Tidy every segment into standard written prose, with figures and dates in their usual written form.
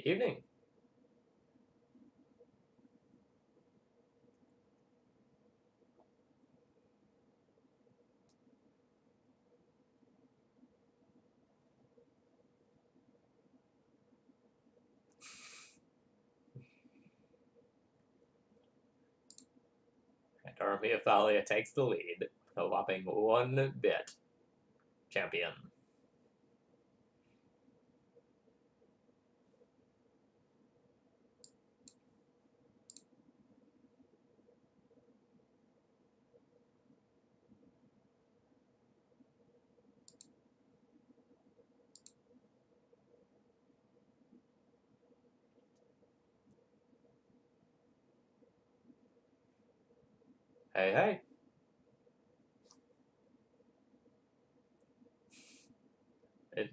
Evening. Dorothy Thalia takes the lead with a whopping 1 bit. Champion. Hey, hey.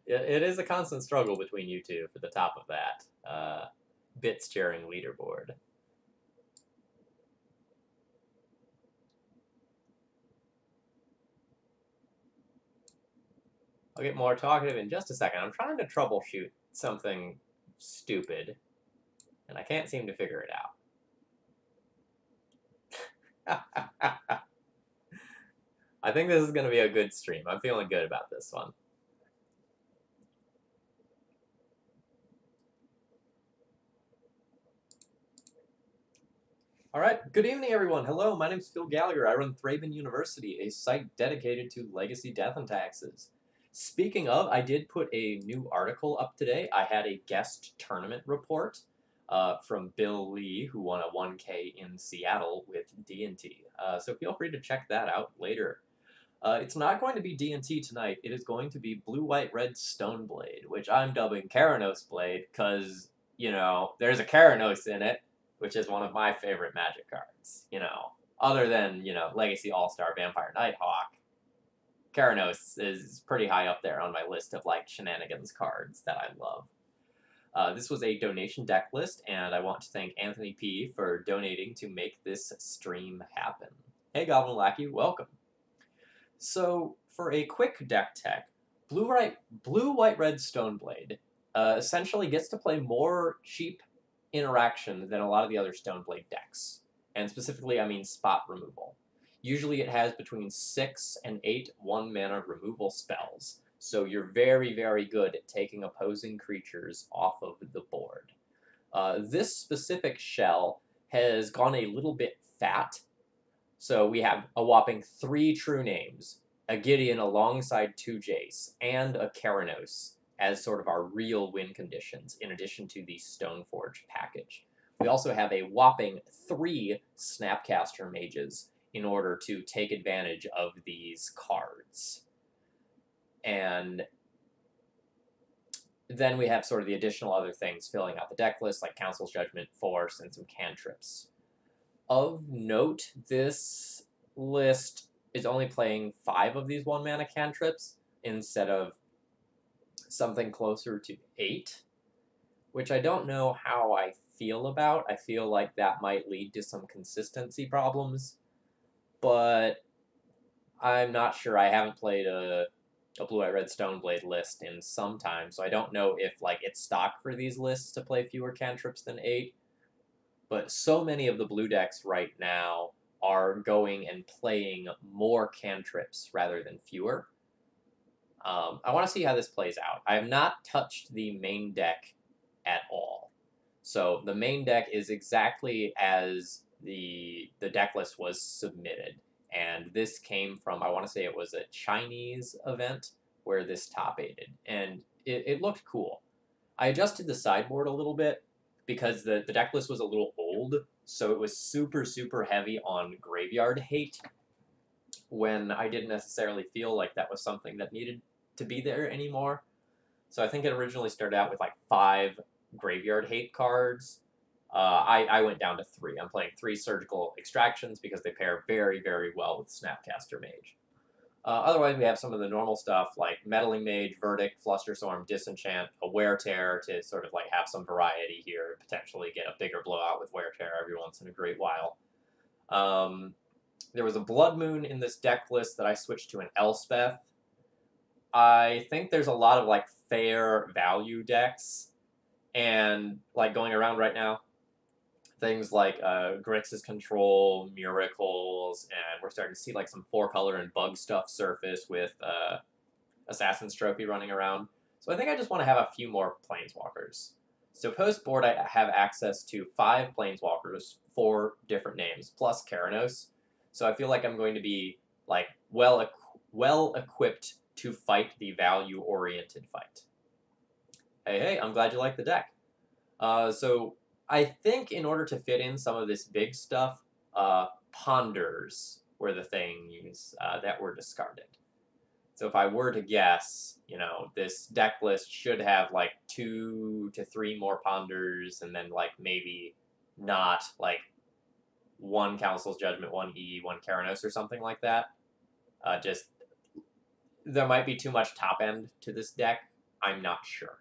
It is a constant struggle between you two for the top of that bits sharing leaderboard. I'll get more talkative in just a second. I'm trying to troubleshoot something stupid, and I can't seem to figure it out. I think this is going to be a good stream. I'm feeling good about this one. All right, good evening, everyone. Hello, my name is Phil Gallagher. I run ThrabenU University, a site dedicated to legacy death and taxes. Speaking of, I did put a new article up today. I had a guest tournament report from Bill Lee, who won a 1K in Seattle with D&T. So feel free to check that out later. It's not going to be D&T tonight. It is going to be Blue, White, Red Stoneblade, which I'm dubbing Keranos Blade because, you know, there's a Keranos in it, which is one of my favorite Magic cards. You know, other than, you know, Legacy All-Star Vampire Nighthawk, Keranos is pretty high up there on my list of, like, shenanigans cards that I love. This was a donation deck list, and I want to thank Anthony P. for donating to make this stream happen. Hey, Goblin Lackey, welcome. So, for a quick deck tech, Blue, White, Red Stoneblade essentially gets to play more cheap interaction than a lot of the other Stoneblade decks. And specifically, I mean spot removal. Usually it has between 6 and 8 1-mana removal spells, so you're very, very good at taking opposing creatures off of the board. This specific shell has gone a little bit fat, so we have a whopping 3 true names, a Gideon alongside 2 Jace, and a Keranos as sort of our real win conditions, in addition to the Stoneforge package. We also have a whopping 3 Snapcaster Mages in order to take advantage of these cards. And then we have sort of the additional other things filling out the deck list, like Council's Judgment, Force, and some cantrips. Of note, this list is only playing 5 of these 1-mana cantrips instead of something closer to 8, which I don't know how I feel about. I feel like that might lead to some consistency problems, but I'm not sure. I haven't played a Blue White Red Stoneblade list in some time, so I don't know if like it's stock for these lists to play fewer cantrips than 8, but so many of the blue decks right now are going and playing more cantrips rather than fewer. I want to see how this plays out. I have not touched the main deck at all. So the main deck is exactly as the deck list was submitted. And this came from, I want to say it was a Chinese event where this top aided. And it looked cool. I adjusted the sideboard a little bit because the deck list was a little old. So it was super, super heavy on graveyard hate when I didn't necessarily feel like that was something that needed to be there anymore. So I think it originally started out with like 5 graveyard hate cards. I went down to 3. I'm playing 3 surgical extractions because they pair very, very well with Snapcaster Mage. Otherwise, we have some of the normal stuff like Meddling Mage, Verdict, Flusterstorm, Disenchant, a Wear Tear to sort of like have some variety here, potentially get a bigger blowout with Wear Tear every once in a great while. There was a Blood Moon in this deck list that I switched to an Elspeth. I think there's a lot of like fair value decks, And like going around right now, things like Grixis Control, Miracles, and we're starting to see like some 4-color and bug stuff surface with Assassin's Trophy running around. So I think I just want to have a few more Planeswalkers. So post-board, I have access to 5 Planeswalkers, 4 different names, plus Keranos. So I feel like I'm going to be like well equipped to fight the value-oriented fight. Hey, I'm glad you like the deck. So I think in order to fit in some of this big stuff, Ponders were the things that were discarded. So if I were to guess, this deck list should have like 2 to 3 more Ponders, and then like maybe not like 1 Council's Judgment, 1 E, 1 Keranos or something like that. Just there might be too much top end to this deck. I'm not sure.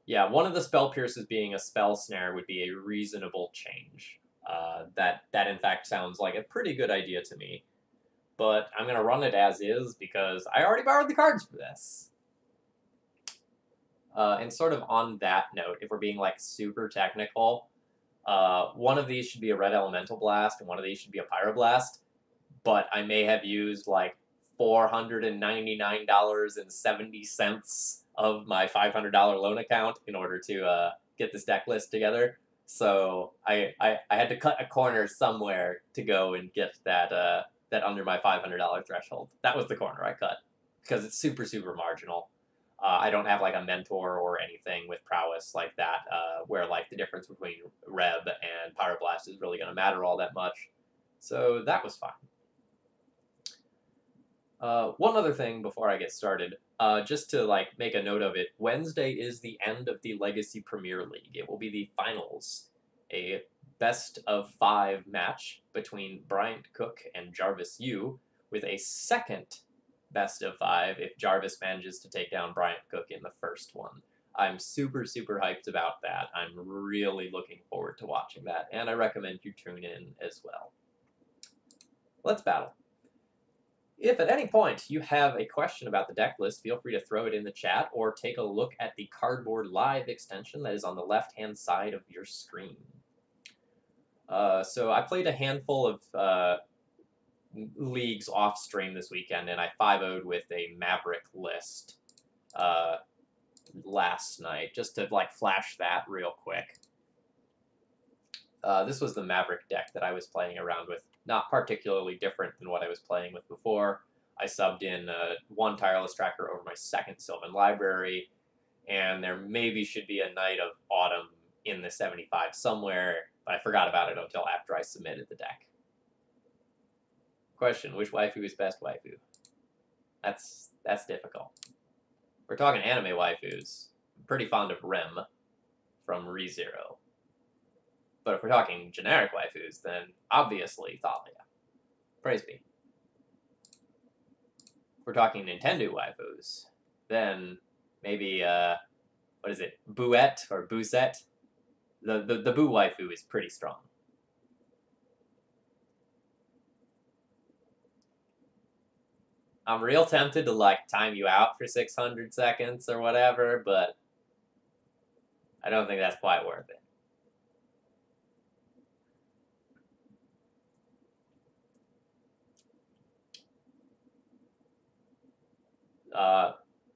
Yeah, one of the spell pierces being a spell snare would be a reasonable change. That in fact sounds like a pretty good idea to me. But I'm going to run it as is because I already borrowed the cards for this. And sort of on that note, if we're being like super technical, one of these should be a red elemental blast and one of these should be a pyroblast. But I may have used like $499.70 of my $500 loan account in order to get this deck list together. So I had to cut a corner somewhere to go and get that under my $500 threshold. That was the corner I cut because it's super, super marginal. I don't have like a mentor or anything with prowess like that where like the difference between Reb and Pyroblast is really going to matter all that much. So that was fine. One other thing before I get started, just to like make a note of it, Wednesday is the end of the Legacy Premier League. It will be the finals, a best-of-5 match between Bryant Cook and Jarvis Yu, with a second best-of-5 if Jarvis manages to take down Bryant Cook in the first one. I'm super, super hyped about that. I'm really looking forward to watching that, and I recommend you tune in as well. Let's battle. If at any point you have a question about the deck list, feel free to throw it in the chat or take a look at the Cardboard Live extension that is on the left-hand side of your screen. So I played a handful of leagues off-stream this weekend, and I 5-0'd with a Maverick list last night, just to like flash that real quick. This was the Maverick deck that I was playing around with. Not particularly different than what I was playing with before. I subbed in 1 Tireless Tracker over my 2nd Sylvan Library, and there maybe should be a Knight of Autumn in the 75 somewhere, but I forgot about it until after I submitted the deck. Question, which waifu is best waifu? That's difficult. We're talking anime waifus. I'm pretty fond of Rem from ReZero. But if we're talking generic waifus, then obviously Thalia. Praise be. If we're talking Nintendo waifus, then maybe, what is it, Buette or Buzette? The Boo waifu is pretty strong. I'm real tempted to, like, time you out for 600 seconds or whatever, but I don't think that's quite worth it.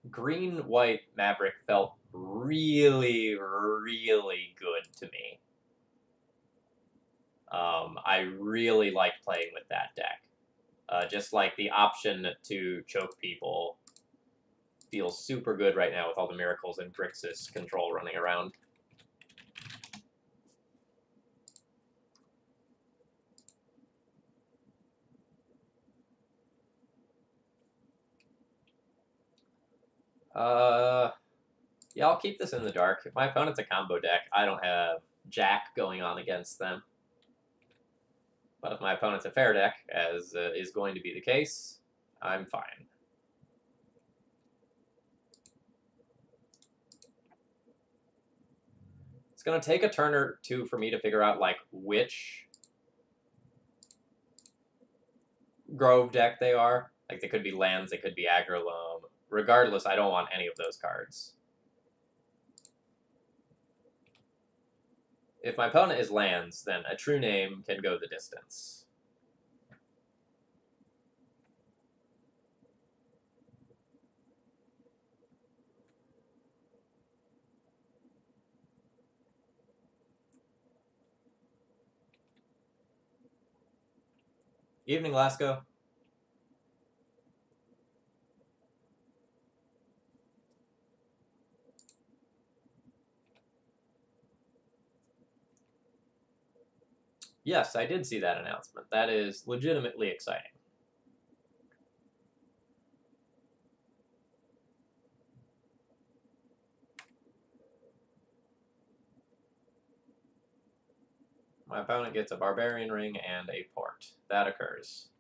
Green-White Maverick felt really, really good to me. I really liked playing with that deck. Just like the option to choke people feels super good right now with all the Miracles and Grixis Control running around. Yeah, I'll keep this in the dark. If my opponent's a combo deck, I don't have Jack going on against them. But if my opponent's a fair deck, as is going to be the case, I'm fine. It's going to take a turn or two for me to figure out, like, which Grove deck they are. Like, they could be lands, they could be aggro loam. Regardless, I don't want any of those cards. if my opponent is lands, then a true name can go the distance. Evening, Lasco. Yes, I did see that announcement. That is legitimately exciting. My opponent gets a Barbarian Ring and a Port. That occurs.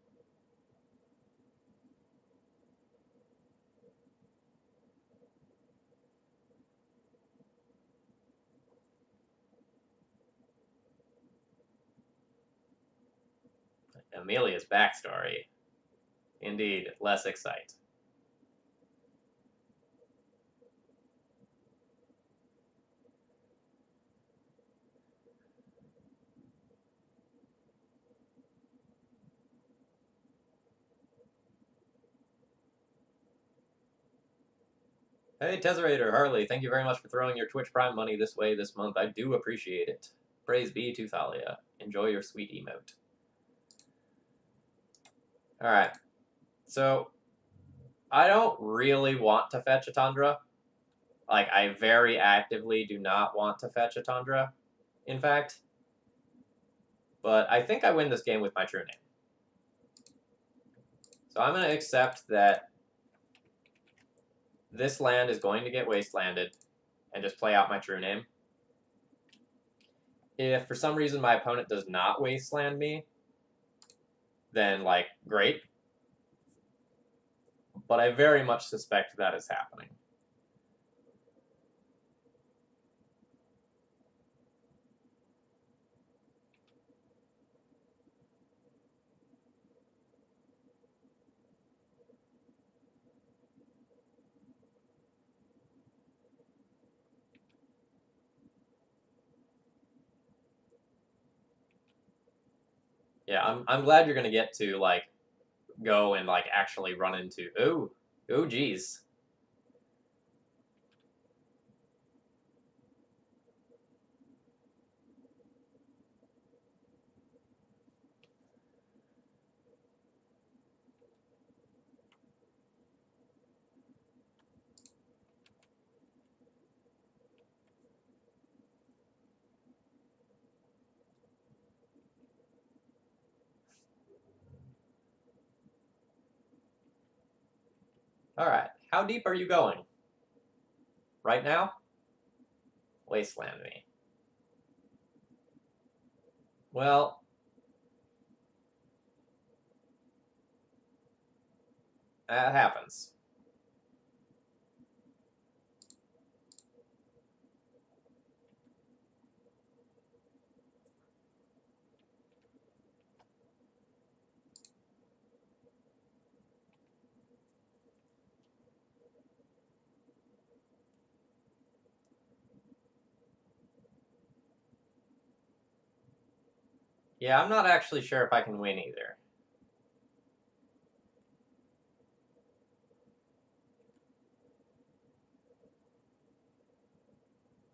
Amelia's backstory. Indeed, less excite. Hey, Tesserator, Harley, thank you very much for throwing your Twitch Prime money this way this month. I do appreciate it. Praise be to Thalia. Enjoy your sweet emote. Alright. So, I don't really want to fetch a Tundra. Like, I very actively do not want to fetch a Tundra, in fact. But I think I win this game with my true name. So I'm going to accept that this land is going to get wastelanded and just play out my true name. If for some reason my opponent does not wasteland me, then, like, great. But I very much suspect that is happening. Yeah, I'm glad you're going to get to, like, go and, like, actually run into... Oh, geez. Alright, how deep are you going? Right now? Wasteland me. Well... that happens. Yeah, I'm not actually sure if I can win either.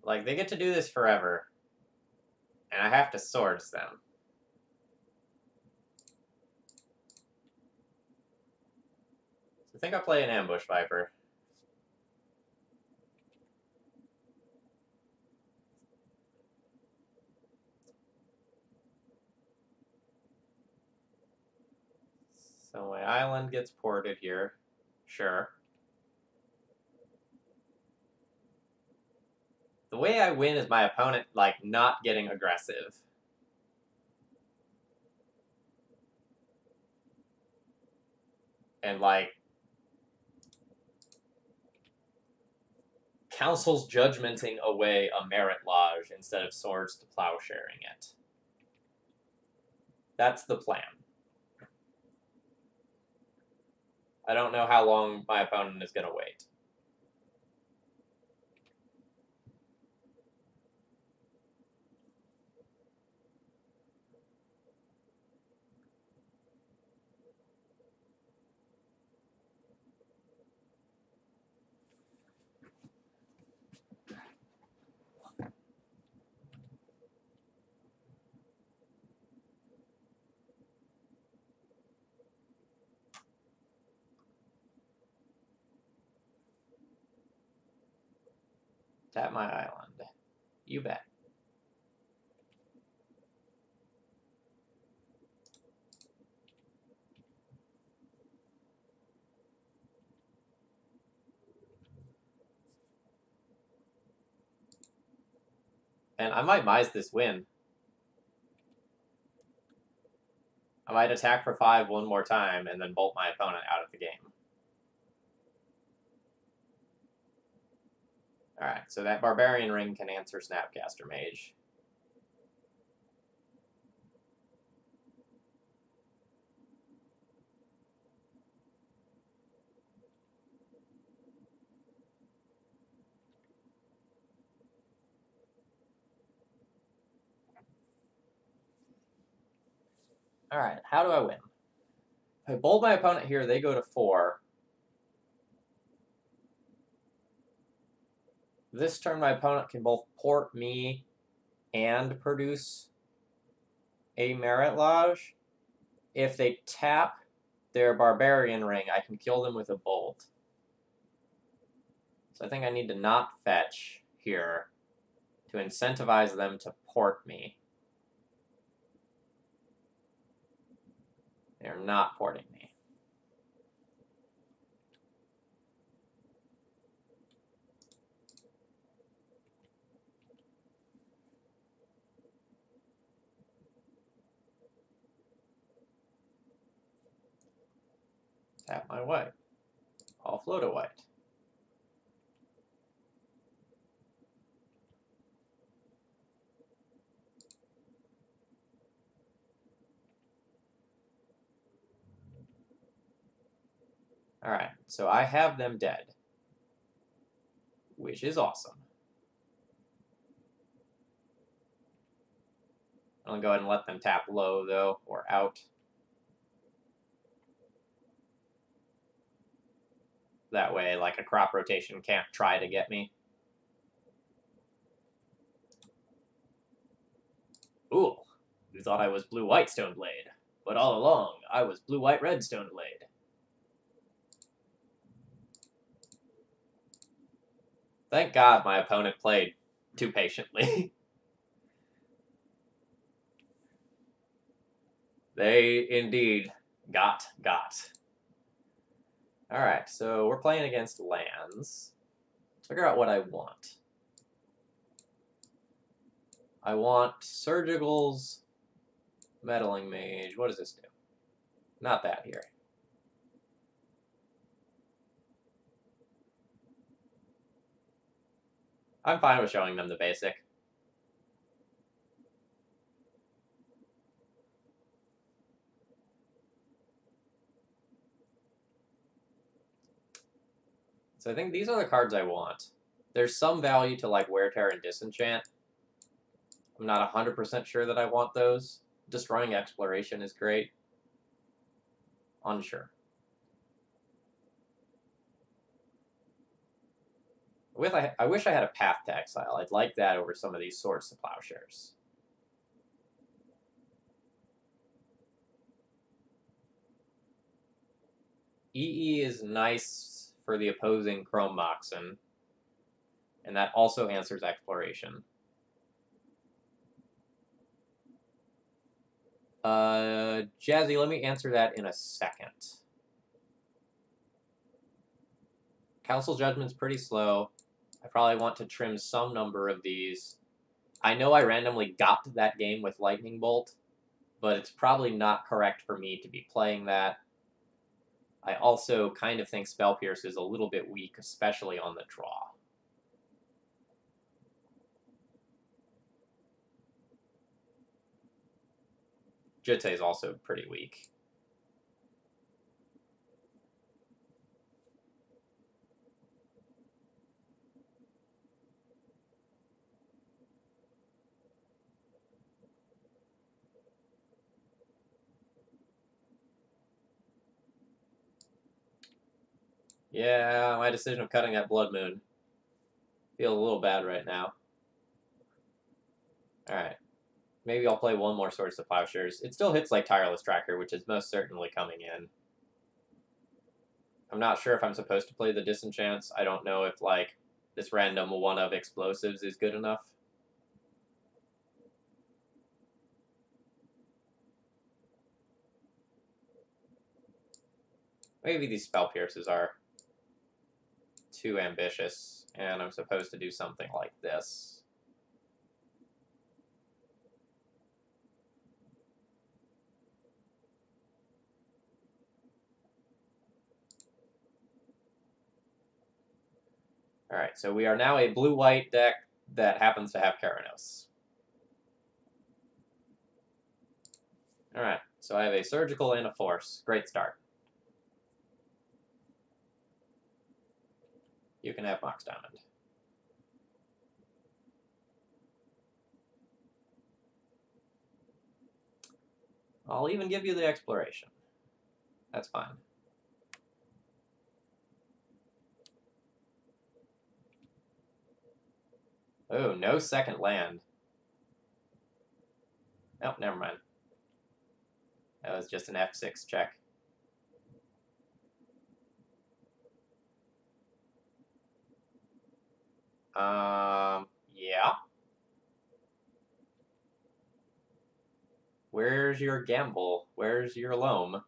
Like, they get to do this forever. And I have to swords them. So I think I'll play an Ambush Viper. So my island gets ported here. Sure. The way I win is my opponent, like, not getting aggressive. And, like, council's judgmenting away a merit lodge instead of swords to plowsharing it. That's the plan. I don't know how long my opponent is going to wait. Tap my island. You bet. And I might mise this win. I might attack for 5 one more time and then bolt my opponent out of the game. Alright, so that Barbarian Ring can answer Snapcaster Mage. Alright, how do I win? If I bolt my opponent here, they go to 4. This turn, my opponent can both port me and produce a Merit Lodge. If they tap their Barbarian Ring, I can kill them with a bolt. So I think I need to not fetch here to incentivize them to port me. They're not porting me. Tap my white. I'll float a white. Alright, so I have them dead. Which is awesome. I'm gonna go ahead and let them tap low, though, or out. That way, like, a crop rotation can't try to get me. Ooh, you thought I was blue-white Stoneblade, but all along, I was blue-white-red Stoneblade. Thank God my opponent played too patiently. They indeed got. Alright, so we're playing against lands. Let's figure out what I want. I want Surgical's Meddling Mage. What does this do? Not that here. I'm fine with showing them the basic. So I think these are the cards I want. There's some value to, like, Wear Tear and Disenchant. I'm not 100% sure that I want those. Destroying Exploration is great. Unsure. I wish I had a Path to Exile. I'd like that over some of these Swords to Plowshares. EE is nice for the opposing Chrome Moxen, and that also answers Exploration. Jazzy, let me answer that in a second. Council Judgment's pretty slow. I probably want to trim some number of these. I know I randomly got that game with Lightning Bolt, but it's probably not correct for me to be playing that. I also kind of think Spell Pierce is a little bit weak, especially on the draw. Jite is also pretty weak. Yeah, my decision of cutting that Blood Moon. Feel a little bad right now. Alright. Maybe I'll play one more Swords to Plowshares. It still hits like Tireless Tracker, which is most certainly coming in. I'm not sure if I'm supposed to play the Disenchants. I don't know if, like, this random one of explosives is good enough. Maybe these spell pierces are too ambitious, and I'm supposed to do something like this. Alright, so we are now a blue-white deck that happens to have Keranos. Alright, so I have a surgical and a force. Great start. You can have Mox Diamond. I'll even give you the exploration. That's fine. Oh, no second land. Oh, never mind. That was just an F6 check. Yeah. Where's your gamble? Where's your loam?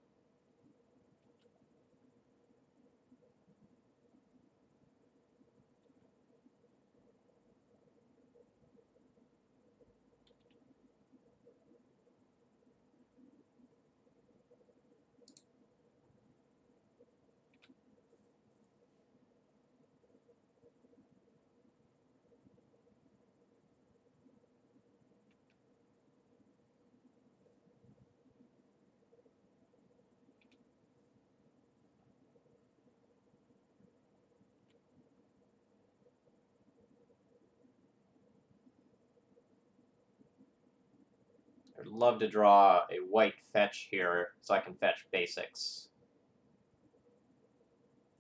I'd love to draw a white fetch here so I can fetch basics.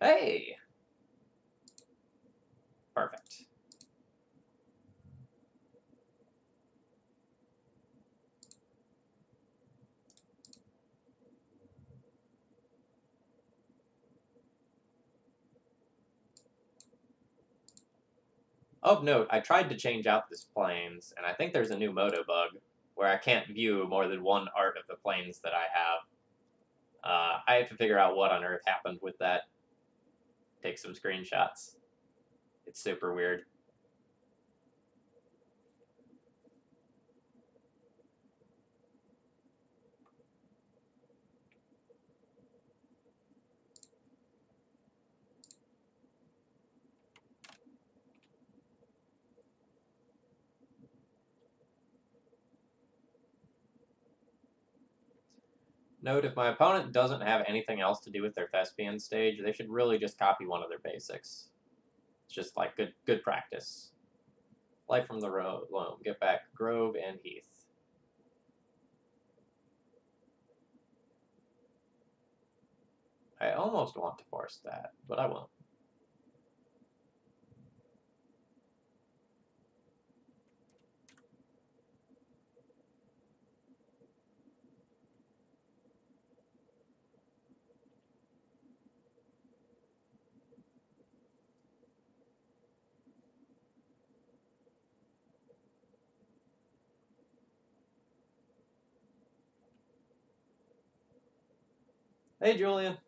Hey! Perfect. Of note, I tried to change out this planes, and I think there's a new moto bug where I can't view more than one art of the planes that I have. I have to figure out what on earth happened with that. Take some screenshots. It's super weird. Note, if my opponent doesn't have anything else to do with their Thespian stage, they should really just copy one of their basics. It's just like good practice. Light from the loam. Get back Grove and Heath. I almost want to force that, but I won't. Hey, Julian.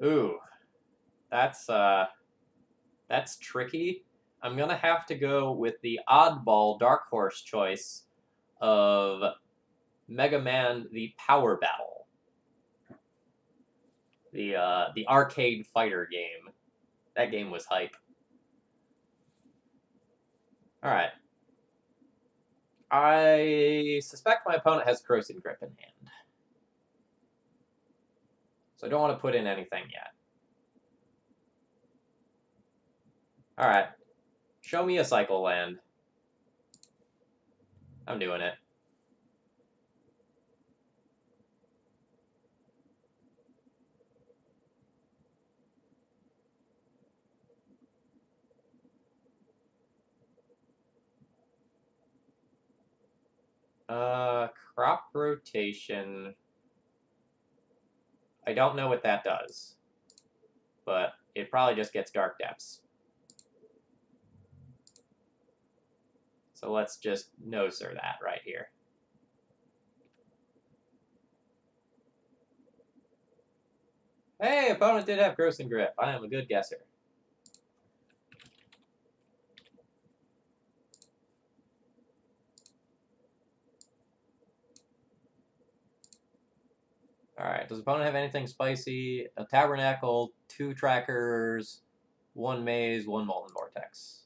Ooh, that's tricky. I'm gonna have to go with the oddball dark horse choice of Mega Man: The Power Battle, the arcade fighter game. That game was hype. All right. I suspect my opponent has Corrosive Grip in hand, so I don't want to put in anything yet. All right. Show me a cycle land. I'm doing it. Crop rotation. I don't know what that does, but it probably just gets dark depths. So let's just no-sir that right here. Hey, opponent did have Gross and Grip. I am a good guesser. Alright, does opponent have anything spicy? A Tabernacle, 2 Trackers, 1 Maze, 1 Molten Vortex.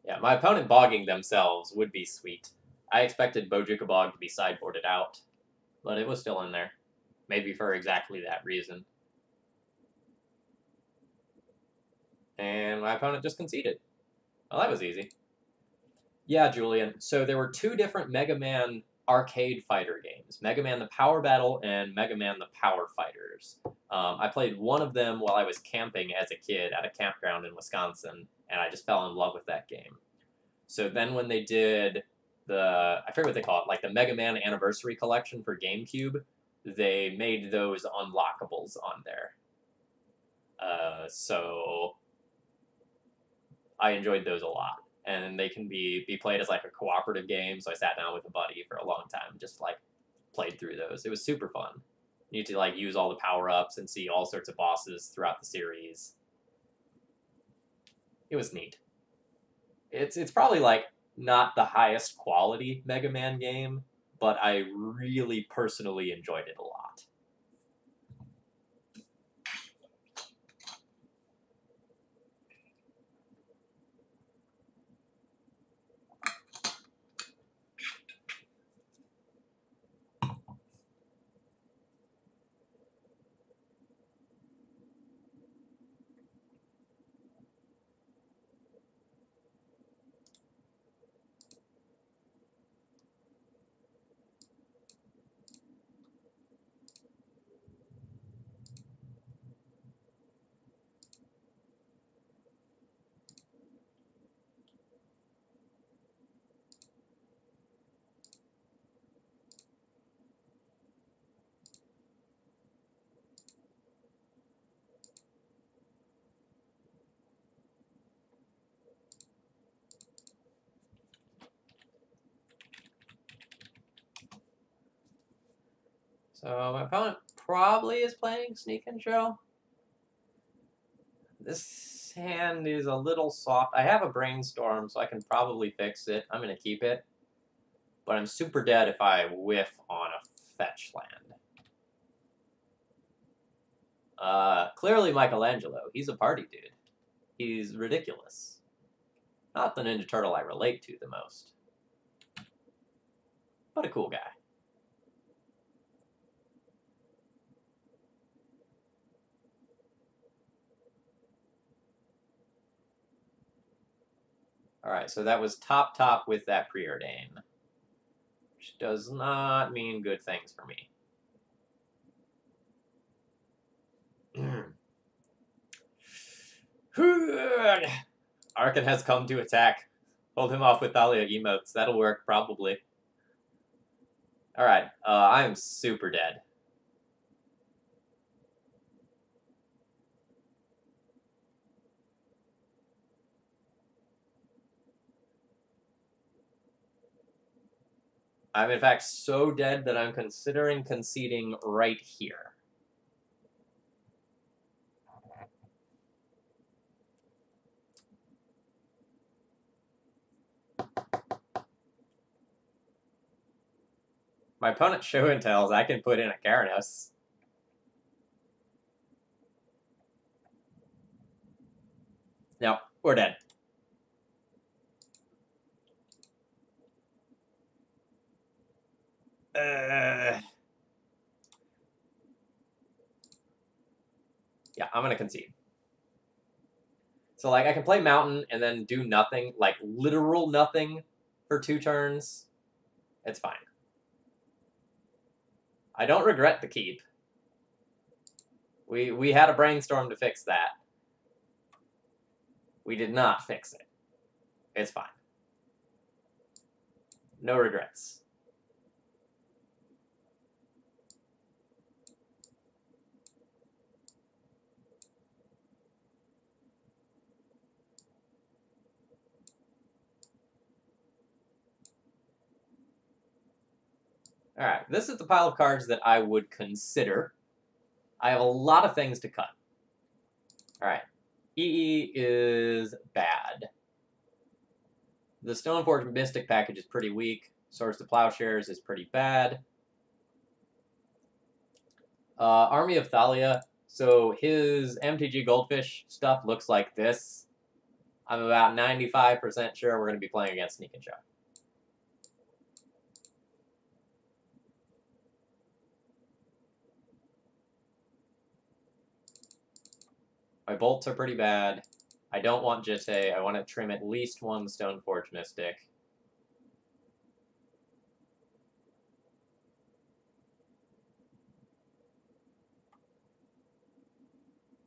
Yeah, my opponent bogging themselves would be sweet. I expected Bojuka Bog to be sideboarded out, but it was still in there. Maybe for exactly that reason. And my opponent just conceded. Well, that was easy. Yeah, Julian. So there were 2 different Mega Man arcade fighter games. Mega Man the Power Battle and Mega Man the Power Fighters. I played one of them while I was camping as a kid at a campground in Wisconsin, and I just fell in love with that game. So then when they did I forget what they call it, like the Mega Man Anniversary Collection for GameCube, they made those unlockables on there. So I enjoyed those a lot. And they can be played as like a cooperative game, so I sat down with a buddy for a long time, just like played through those. It was super fun. You need to like use all the power-ups and see all sorts of bosses throughout the series. It was neat. It's probably like not the highest quality Mega Man game, but I really personally enjoyed it a lot. So my opponent probably is playing Sneak and Show. This hand is a little soft. I have a Brainstorm, so I can probably fix it. I'm going to keep it. But I'm super dead if I whiff on a fetch land. Clearly Michelangelo. He's a party dude. He's ridiculous. Not the Ninja Turtle I relate to the most. But a cool guy. Alright, so that was top with that preordain. Which does not mean good things for me. Arkin has come to attack. Hold him off with Thalia emotes. That'll work, probably. Alright, I am super dead. I'm in fact so dead that I'm considering conceding right here. My opponent show and tells I can put in a Keranos. No, we're dead. Yeah, I'm gonna concede. So, like, I can play Mountain and then do nothing, like, literal nothing for 2 turns. It's fine. I don't regret the keep. We had a brainstorm to fix that. We did not fix it. It's fine. No regrets. Alright, this is the pile of cards that I would consider. I have a lot of things to cut. Alright. EE is bad. The Stoneforge Mystic package is pretty weak. Source to Plowshares is pretty bad. Army of Thalia. So his MTG Goldfish stuff looks like this. I'm about 95% sure we're going to be playing against Sneak and Show. My bolts are pretty bad. I don't want Jitte. I want to trim at least one Stoneforge Mystic.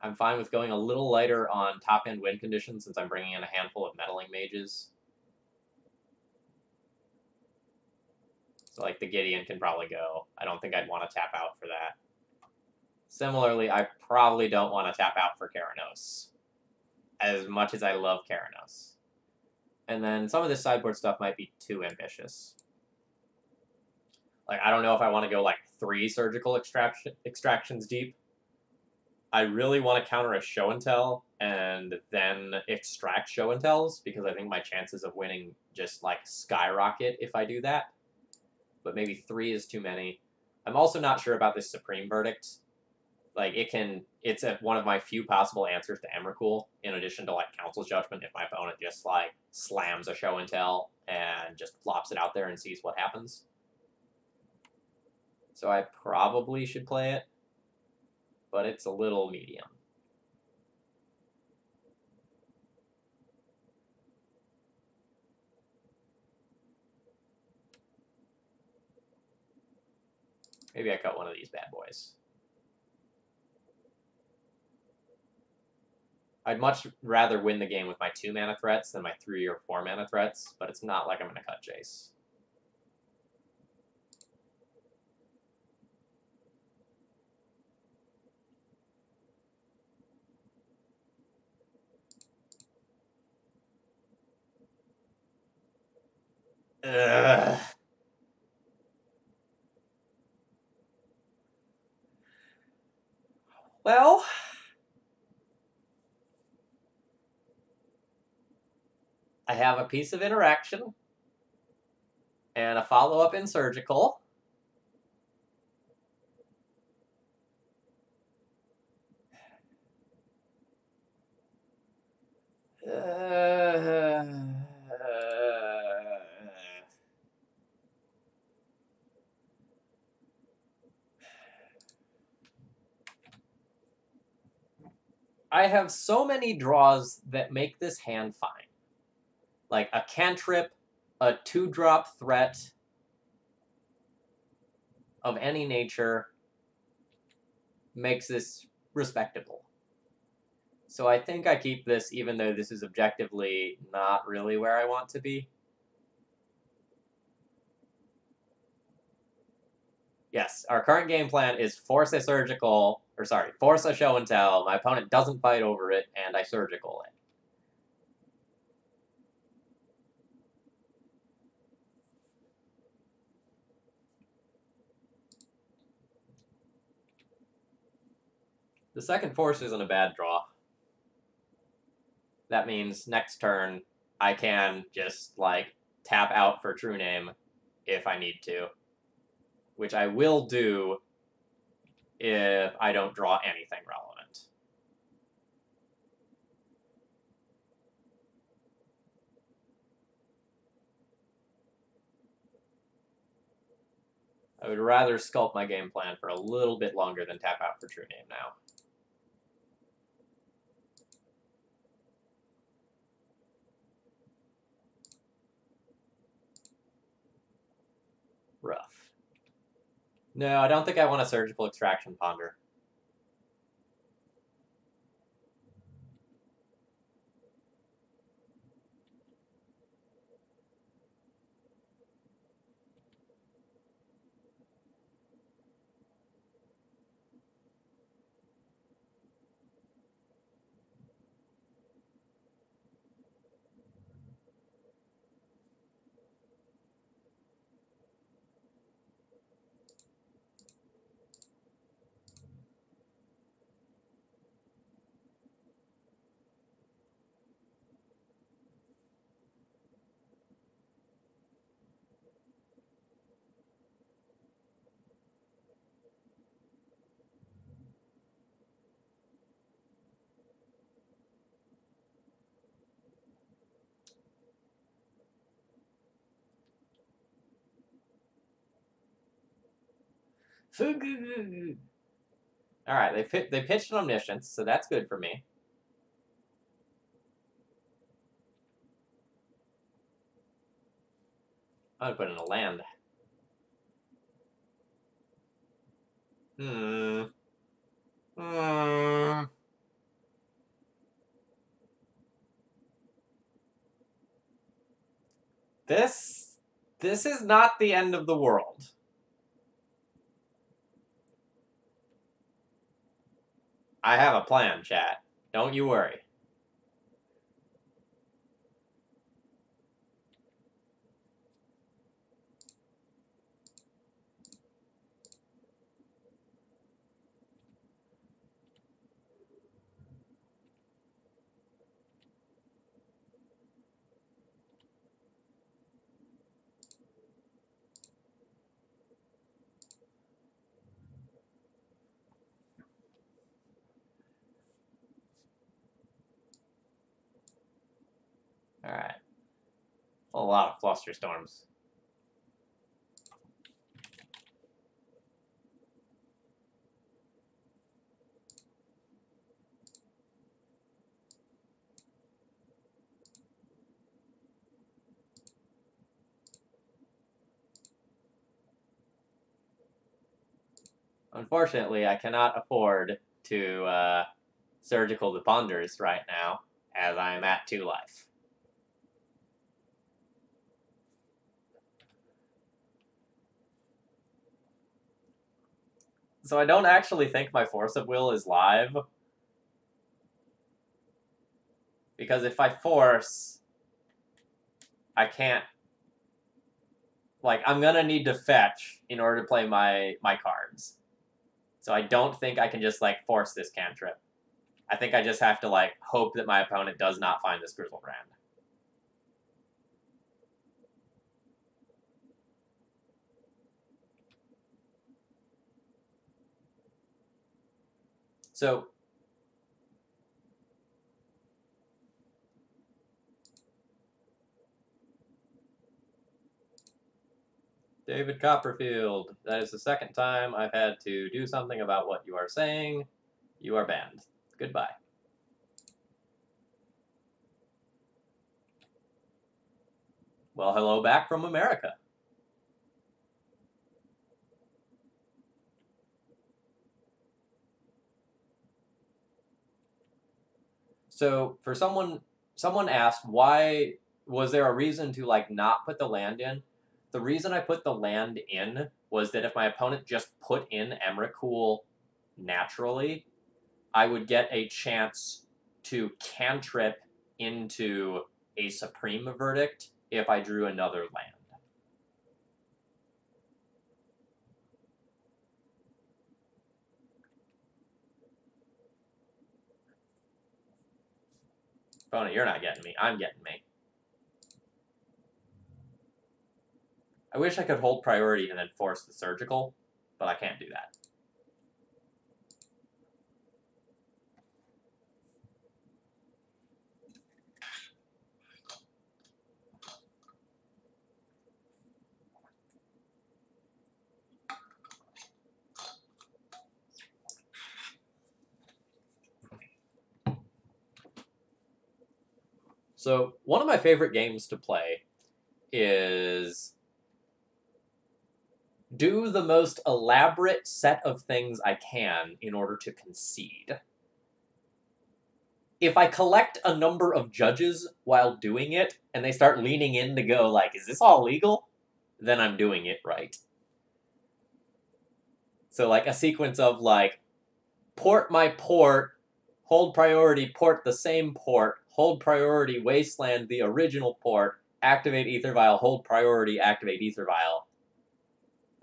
I'm fine with going a little lighter on top-end win conditions since I'm bringing in a handful of meddling mages. So, like, the Gideon can probably go. I don't think I'd want to tap out for that. Similarly, I probably don't want to tap out for Keranos, as much as I love Keranos. And then some of this sideboard stuff might be too ambitious. Like, I don't know if I want to go, like, 3 surgical extractions deep. I really want to counter a show and tell and then extract show and tells because I think my chances of winning just like skyrocket if I do that. But maybe 3 is too many. I'm also not sure about this Supreme Verdict. Like it's one of my few possible answers to Emrakul in addition to like Council's Judgment if my opponent just like slams a show and tell and just flops it out there and sees what happens. So I probably should play it. But it's a little medium. Maybe I cut one of these bad boys. I'd much rather win the game with my 2 mana threats than my 3 or 4 mana threats, but it's not like I'm going to cut Jace. Ugh. Well, I have a piece of interaction and a follow-up in surgical. I have so many draws that make this hand fine. Like a cantrip, a 2-drop threat of any nature makes this respectable. So I think I keep this even though this is objectively not really where I want to be. Yes, our current game plan is force a show and tell. My opponent doesn't fight over it, and I surgical it. The second force isn't a bad draw. That means next turn, I can just, like, tap out for True Name if I need to. Which I will do if I don't draw anything relevant. I would rather sculpt my game plan for a little bit longer than tap out for True Name now. No, I don't think I want a surgical extraction ponder. All right, they pitched an omniscience, so that's good for me. I'm gonna put in a land. Hmm. Hmm. This this is not the end of the world. I have a plan, chat. Don't you worry. All right. A lot of fluster storms. Unfortunately, I cannot afford to surgical the ponders right now, as I am at 2 life. So I don't actually think my force of will is live. Because if I force, I can't. Like, I'm gonna need to fetch in order to play my cards. So I don't think I can just, like, force this cantrip. I think I just have to, like, hope that my opponent does not find this Grizzlebrand. So David Copperfield, that is the second time I've had to do something about what you are saying. You are banned. Goodbye. Well, hello back from America. So for someone asked, why was there a reason to, like, not put the land in? The reason I put the land in was that if my opponent just put in Emrakul naturally, I would get a chance to cantrip into a Supreme Verdict if I drew another land. Opponent, you're not getting me. I'm getting me. I wish I could hold priority and then force the surgical, but I can't do that. So one of my favorite games to play is do the most elaborate set of things I can in order to concede. If I collect a number of judges while doing it, and they start leaning in to go, like, is this all legal? Then I'm doing it right. So, like, a sequence of, like, port my port, hold priority, port the same port, hold priority, wasteland the original port, activate ether vial, hold priority, activate ether vial.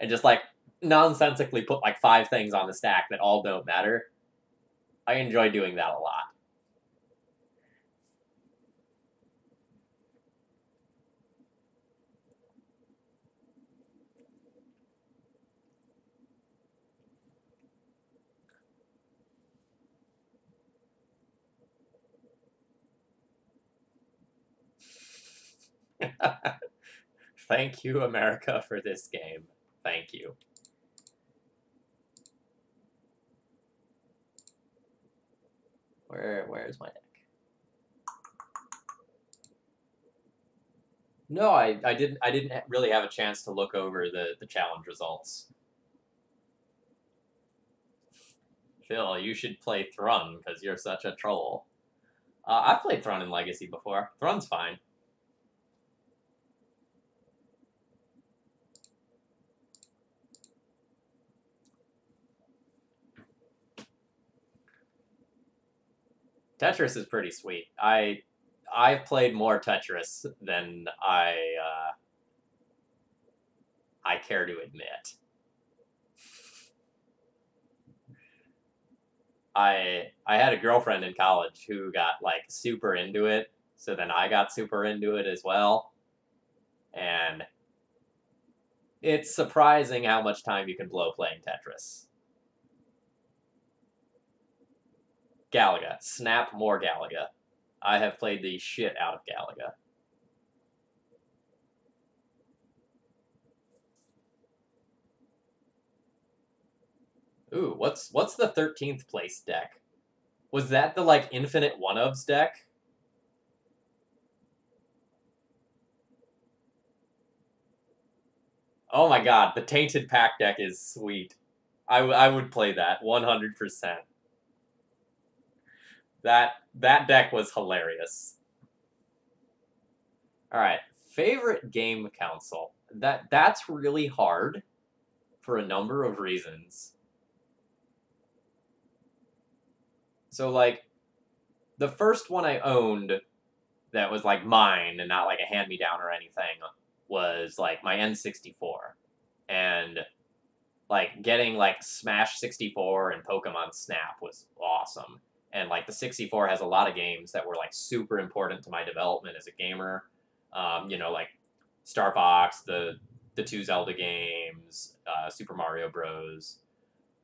And just, like, nonsensically put, like, 5 things on the stack that all don't matter. I enjoy doing that a lot. Thank you, America, for this game. Thank you. Where's my deck? No, I didn't really have a chance to look over the challenge results. Phil, you should play Thrun, because you're such a troll. I've played Thrun in Legacy before. Thrun's fine. Tetris is pretty sweet. I've played more Tetris than I care to admit. I had a girlfriend in college who got, like, super into it, so then I got super into it as well. And it's surprising how much time you can blow playing Tetris. Galaga. Snap more Galaga. I have played the shit out of Galaga. Ooh, what's the 13th place deck? Was that the, like, infinite one-ofs deck? Oh my god, the Tainted Pack deck is sweet. I would play that 100%. That deck was hilarious. All right, favorite game console. That's really hard for a number of reasons. So, like, the first one I owned that was, like, mine and not, like, a hand-me-down or anything was, like, my N64. And, like, getting, like, Smash 64 and Pokemon Snap was awesome. And, like, the 64 has a lot of games that were, like, super important to my development as a gamer. You know, like, Star Fox, the 2 Zelda games, Super Mario Bros.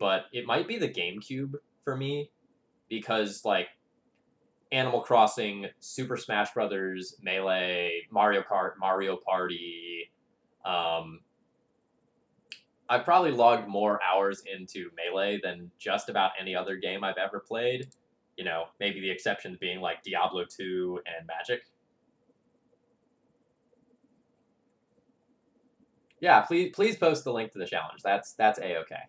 But it might be the GameCube for me, because, like, Animal Crossing, Super Smash Brothers, Melee, Mario Kart, Mario Party. I've probably logged more hours into Melee than just about any other game I've ever played. You know, maybe the exceptions being, like, Diablo 2 and Magic. Yeah, please post the link to the challenge. That's A-okay.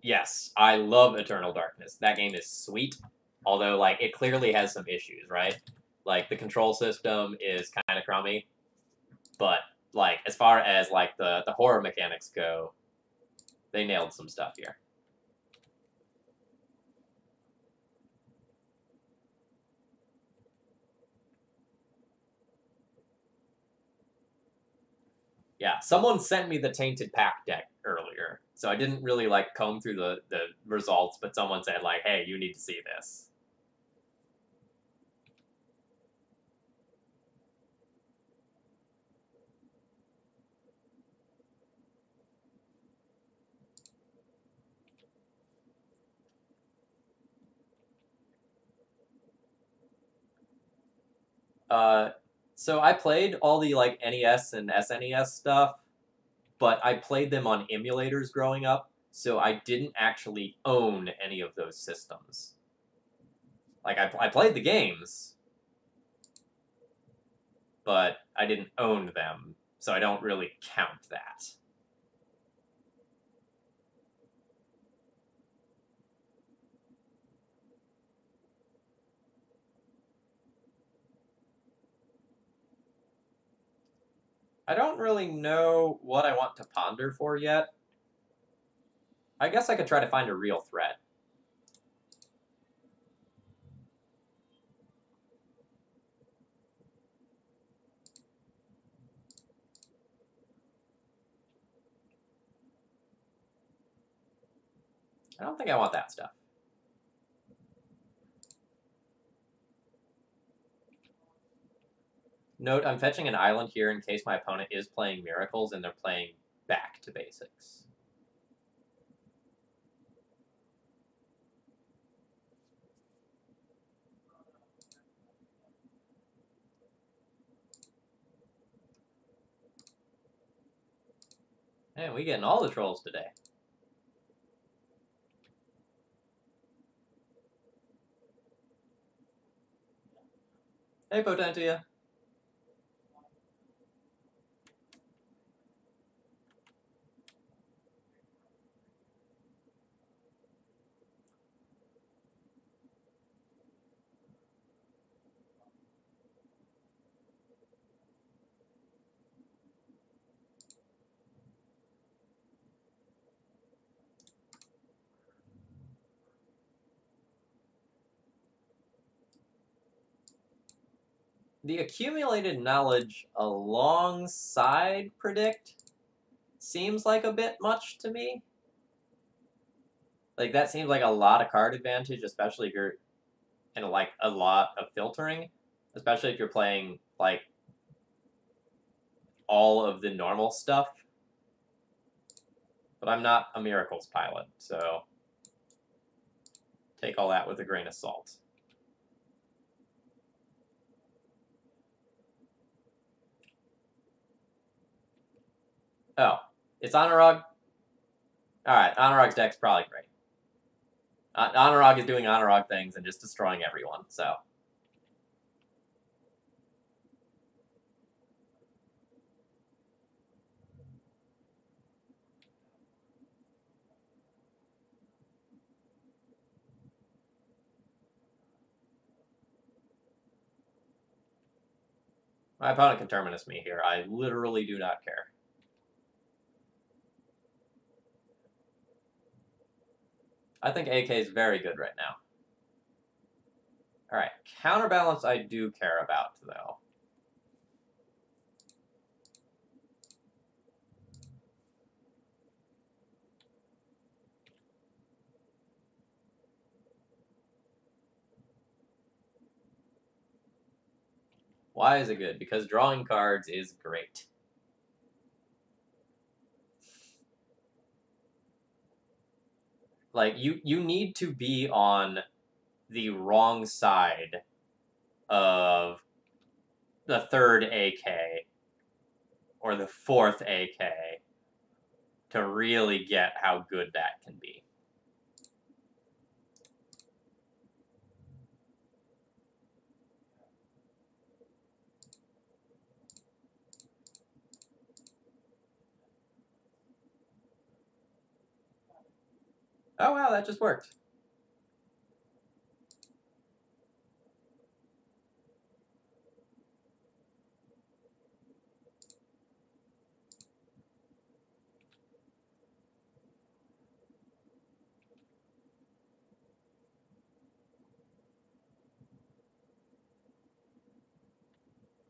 Yes, I love Eternal Darkness. That game is sweet, although, like, it clearly has some issues, right? Like, the control system is kind of crummy, but, like, as far as, like, the horror mechanics go, they nailed some stuff here. Yeah, someone sent me the Tainted Pack deck earlier, so I didn't really, like, comb through the results, but someone said, like, hey, you need to see this. So I played all the, like, NES and SNES stuff, but I played them on emulators growing up, so I didn't actually own any of those systems. Like, I played the games, but I didn't own them, so I don't really count that. I don't really know what I want to ponder for yet. I guess I could try to find a real threat. I don't think I want that stuff. Note, I'm fetching an island here in case my opponent is playing Miracles and they're playing back to basics. Man, we getting all the trolls today. Hey, Potentia. The accumulated knowledge alongside predict seems like a bit much to me. Like, that seems like a lot of card advantage, especially if you're in, like, a lot of filtering. Especially if you're playing, like, all of the normal stuff. But I'm not a Miracles pilot, so take all that with a grain of salt. Oh, it's Honorog? Alright, Honorog's deck's probably great. Honorog is doing Honorog things and just destroying everyone, so. My opponent can terminus me here. I literally do not care. I think AK is very good right now. Alright, counterbalance I do care about, though. Why is it good? Because drawing cards is great. Like, you need to be on the wrong side of the third AK or the fourth AK to really get how good that can be. Oh, wow, that just worked.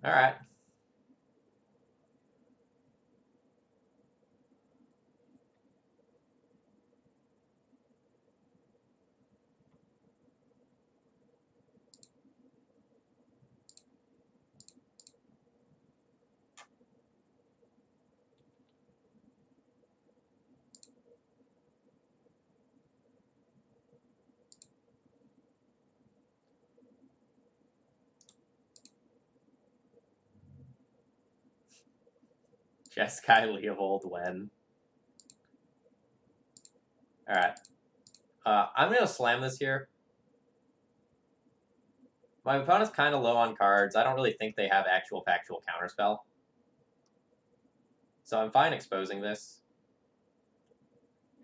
All right. Jeskai Leovold when. All right. I'm going to slam this here. My opponent's kind of low on cards. I don't really think they have actual factual counterspell. So I'm fine exposing this.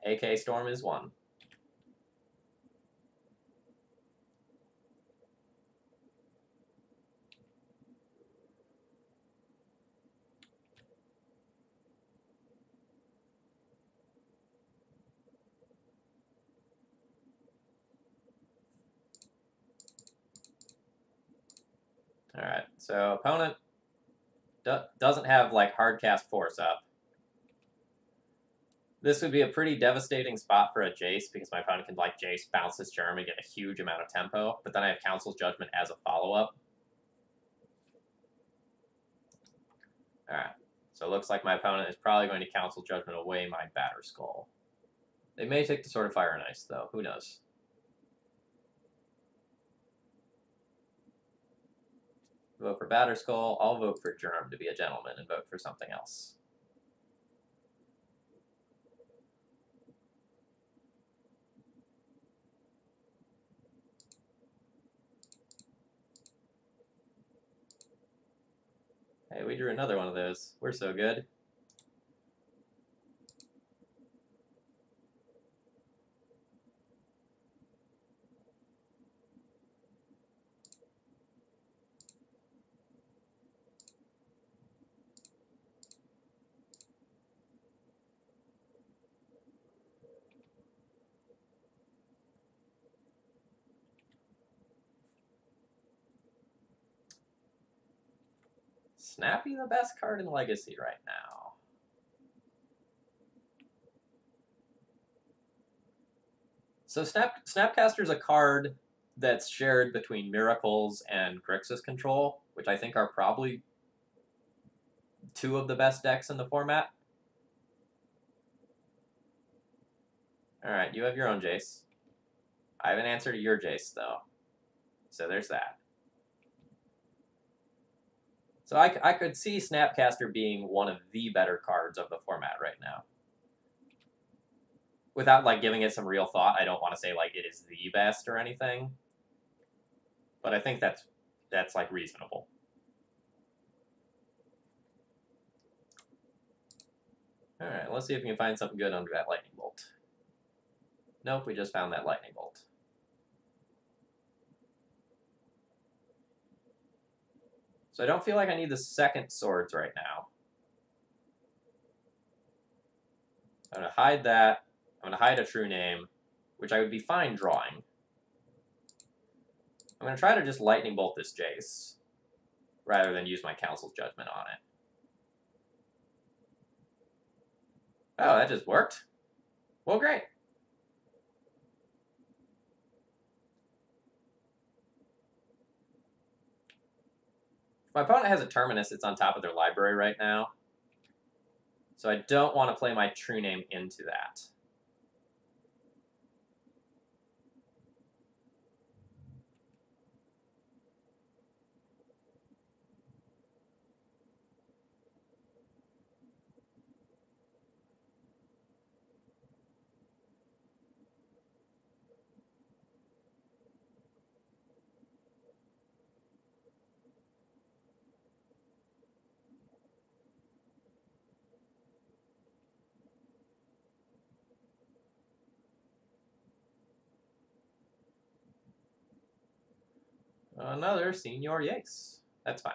AK Storm is 1. Alright, so opponent doesn't have, like, hardcast Force up. This would be a pretty devastating spot for a Jace, because my opponent can, like, Jace, bounce this Germ, and get a huge amount of tempo, but then I have Council's Judgment as a follow-up. Alright, so it looks like my opponent is probably going to Council Judgment away my Batterskull. They may take the Sword of Fire and Ice, though. Who knows? Vote for Batterskull. I'll vote for Germ to be a gentleman and vote for something else. Hey, we drew another one of those. We're so good. Snappy the best card in Legacy right now. So Snapcaster's a card that's shared between Miracles and Grixis Control, which I think are probably two of the best decks in the format. Alright, you have your own Jace. I have an answer to your Jace, though. So there's that. So I could see Snapcaster being one of the better cards of the format right now. Without, like, giving it some real thought, I don't want to say, like, it is the best or anything. But I think that's like, reasonable. Alright, let's see if we can find something good under that Lightning Bolt. Nope, we just found that Lightning Bolt. So I don't feel like I need the second Swords right now. I'm going to hide that. I'm going to hide a True Name, which I would be fine drawing. I'm going to try to just Lightning Bolt this Jace, rather than use my Council's Judgment on it. Oh, that just worked? Well, great. If my opponent has a Terminus, it's on top of their library right now. So I don't want to play my True Name into that. Another Senior Jace. That's fine.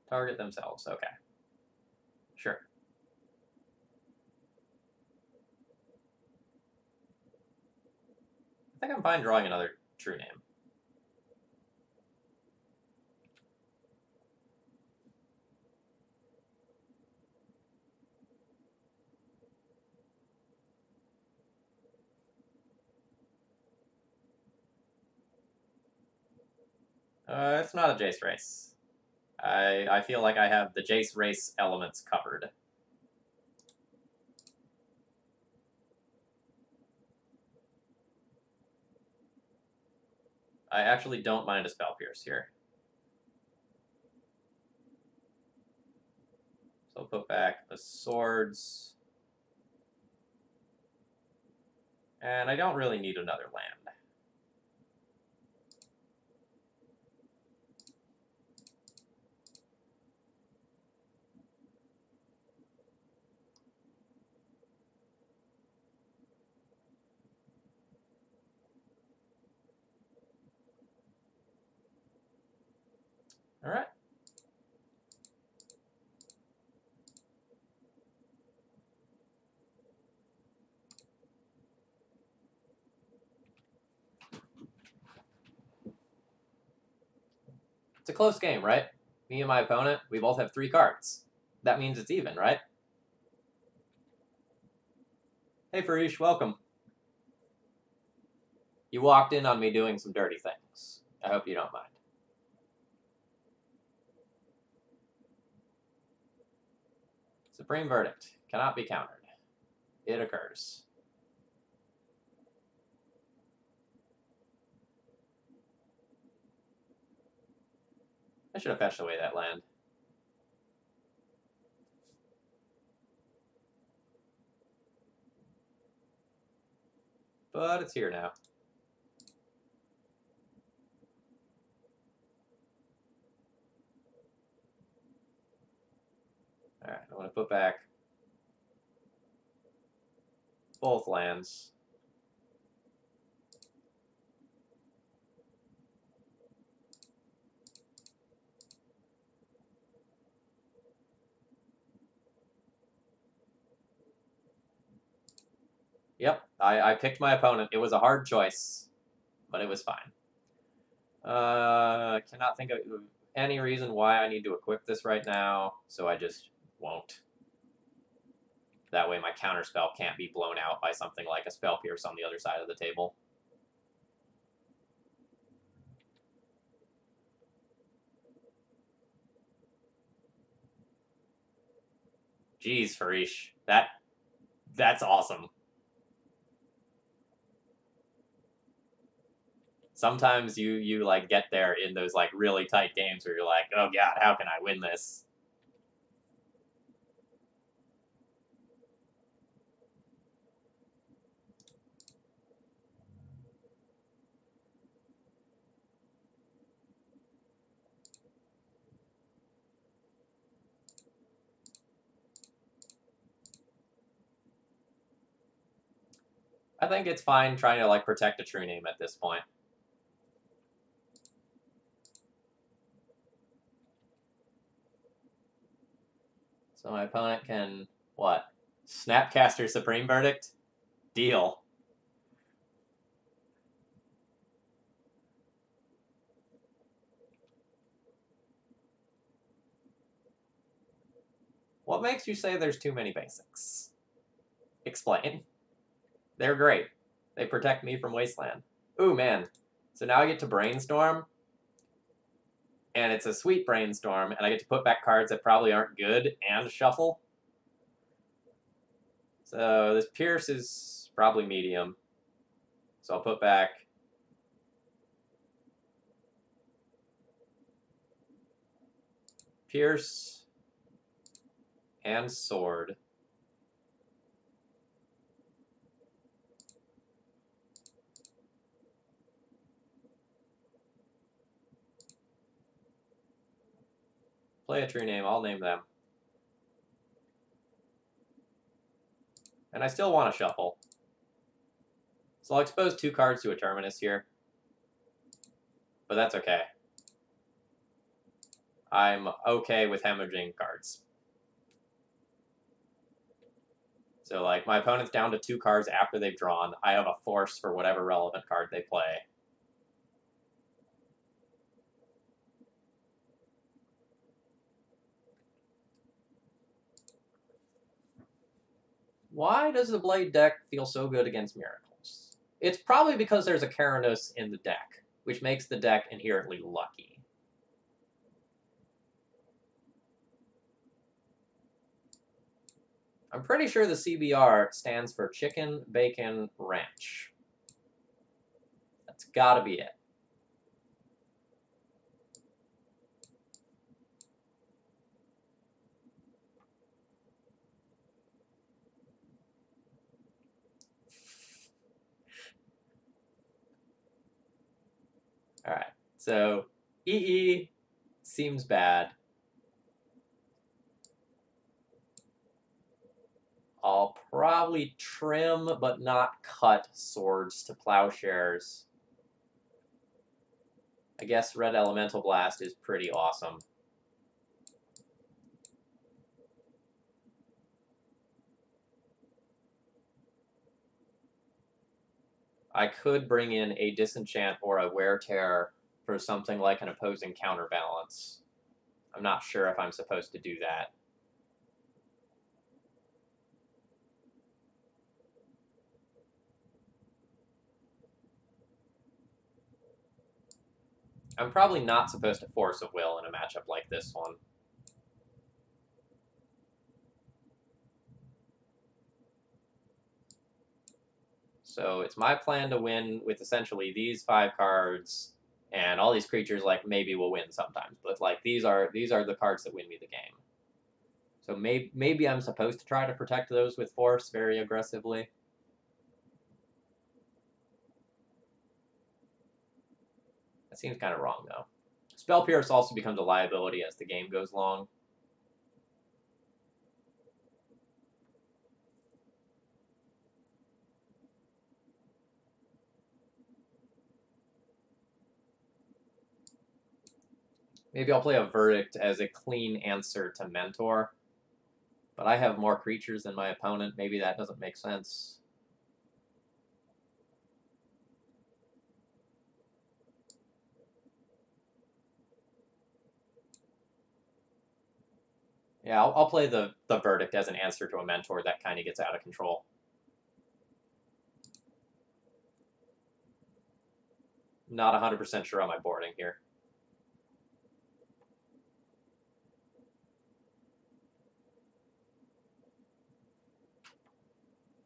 Target themselves. Okay. Sure. I think I'm fine drawing another True Name. It's not a Jace race. I feel like I have the Jace race elements covered. I actually don't mind a Spell Pierce here. So I'll put back the Swords. And I don't really need another land. All right. It's a close game, right? Me and my opponent, we both have 3 cards. That means it's even, right? Hey, Farish, welcome. You walked in on me doing some dirty things. I hope you don't mind. Supreme Verdict. Cannot be countered. It occurs. I should have fetched away that land. But it's here now. Alright, I want to put back both lands. Yep, I picked my opponent. It was a hard choice, but it was fine. Cannot think of any reason why I need to equip this right now, so I just won't. That way my counterspell can't be blown out by something like a Spell Pierce on the other side of the table. Jeez, Farish. That's awesome. Sometimes you like get there in those like really tight games where you're like, oh god, how can I win this? I think it's fine trying to like protect a true name at this point. So my opponent can, what? Snapcaster Supreme Verdict? Deal. What makes you say there's too many basics? Explain. They're great. They protect me from Wasteland. Ooh, man. So now I get to Brainstorm, and it's a sweet Brainstorm, and I get to put back cards that probably aren't good and shuffle. So this Pierce is probably medium. So I'll put back Pierce and Sword. Play a true name, I'll name them. And I still want to shuffle. So I'll expose 2 cards to a Terminus here. But that's okay. I'm okay with hemorrhaging cards. So, like, my opponent's down to 2 cards after they've drawn. I have a force for whatever relevant card they play. Why does the Blade deck feel so good against Miracles? It's probably because there's a Keranos in the deck, which makes the deck inherently lucky. I'm pretty sure the CBR stands for Chicken Bacon Ranch. That's gotta be it. Alright, so EE seems bad. I'll probably trim but not cut swords to plowshares. I guess Red Elemental Blast is pretty awesome. I could bring in a Disenchant or a Wear Tear for something like an opposing counterbalance. I'm not sure if I'm supposed to do that. I'm probably not supposed to Force of Will in a matchup like this one. So it's my plan to win with essentially these 5 cards, and all these creatures like maybe will win sometimes, but like these are the cards that win me the game. So maybe I'm supposed to try to protect those with Force very aggressively. That seems kind of wrong though. Spell Pierce also becomes a liability as the game goes long. Maybe I'll play a Verdict as a clean answer to Mentor. But I have more creatures than my opponent. Maybe that doesn't make sense. Yeah, I'll play the Verdict as an answer to a Mentor that kind of gets out of control. Not 100% sure on my boarding here.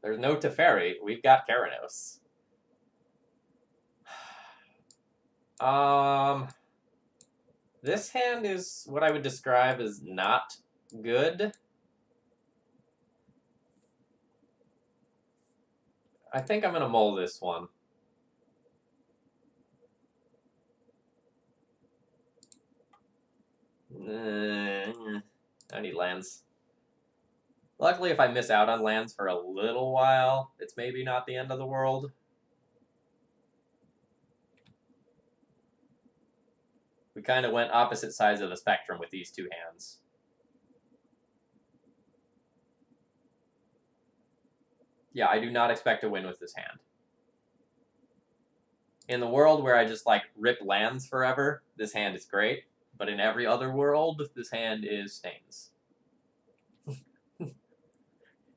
There's no Teferi. We've got Keranos. This hand is what I would describe as not good. I think I'm going to mull this one. I need lands. Luckily, if I miss out on lands for a little while, it's maybe not the end of the world. We kind of went opposite sides of the spectrum with these two hands. Yeah, I do not expect to win with this hand. In the world where I just, like, rip lands forever, this hand is great. But in every other world, this hand is stains.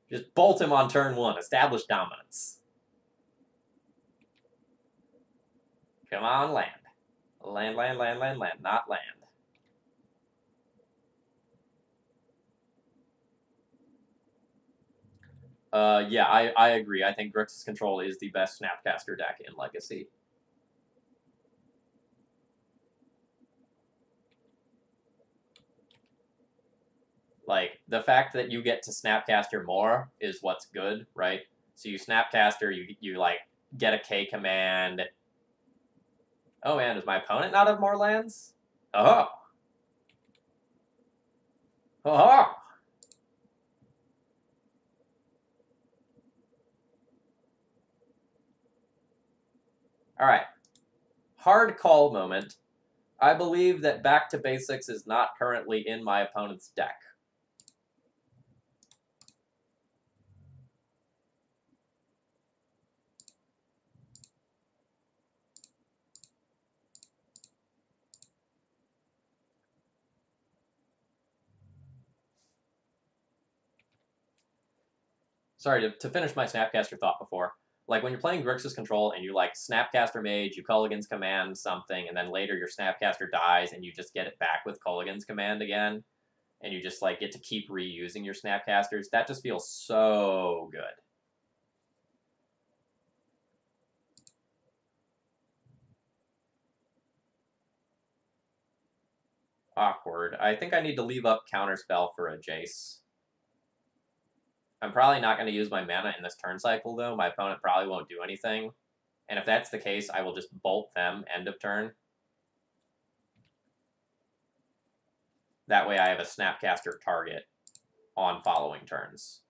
Just bolt him on turn 1. Establish dominance. Come on, land. Land, land, land, land, land. Not land. Yeah, I agree. I think Grixis Control is the best Snapcaster deck in Legacy. Like, the fact that you get to Snapcaster more is what's good, right? So you Snapcaster, you like, get a K command. Oh man, does my opponent not have more lands? Oh! Oh! Alright. Hard call moment. I believe that Back to Basics is not currently in my opponent's deck. Sorry, to finish my Snapcaster thought before. Like, when you're playing Grixis Control and you, like, Snapcaster Mage, you Culligan's Command something, and then later your Snapcaster dies and you just get it back with Culligan's Command again, and you just, like, get to keep reusing your Snapcasters, that just feels so good. Awkward. I think I need to leave up Counterspell for a Jace. I'm probably not going to use my mana in this turn cycle, though. My opponent probably won't do anything. And if that's the case, I will just bolt them end of turn. That way I have a Snapcaster target on following turns.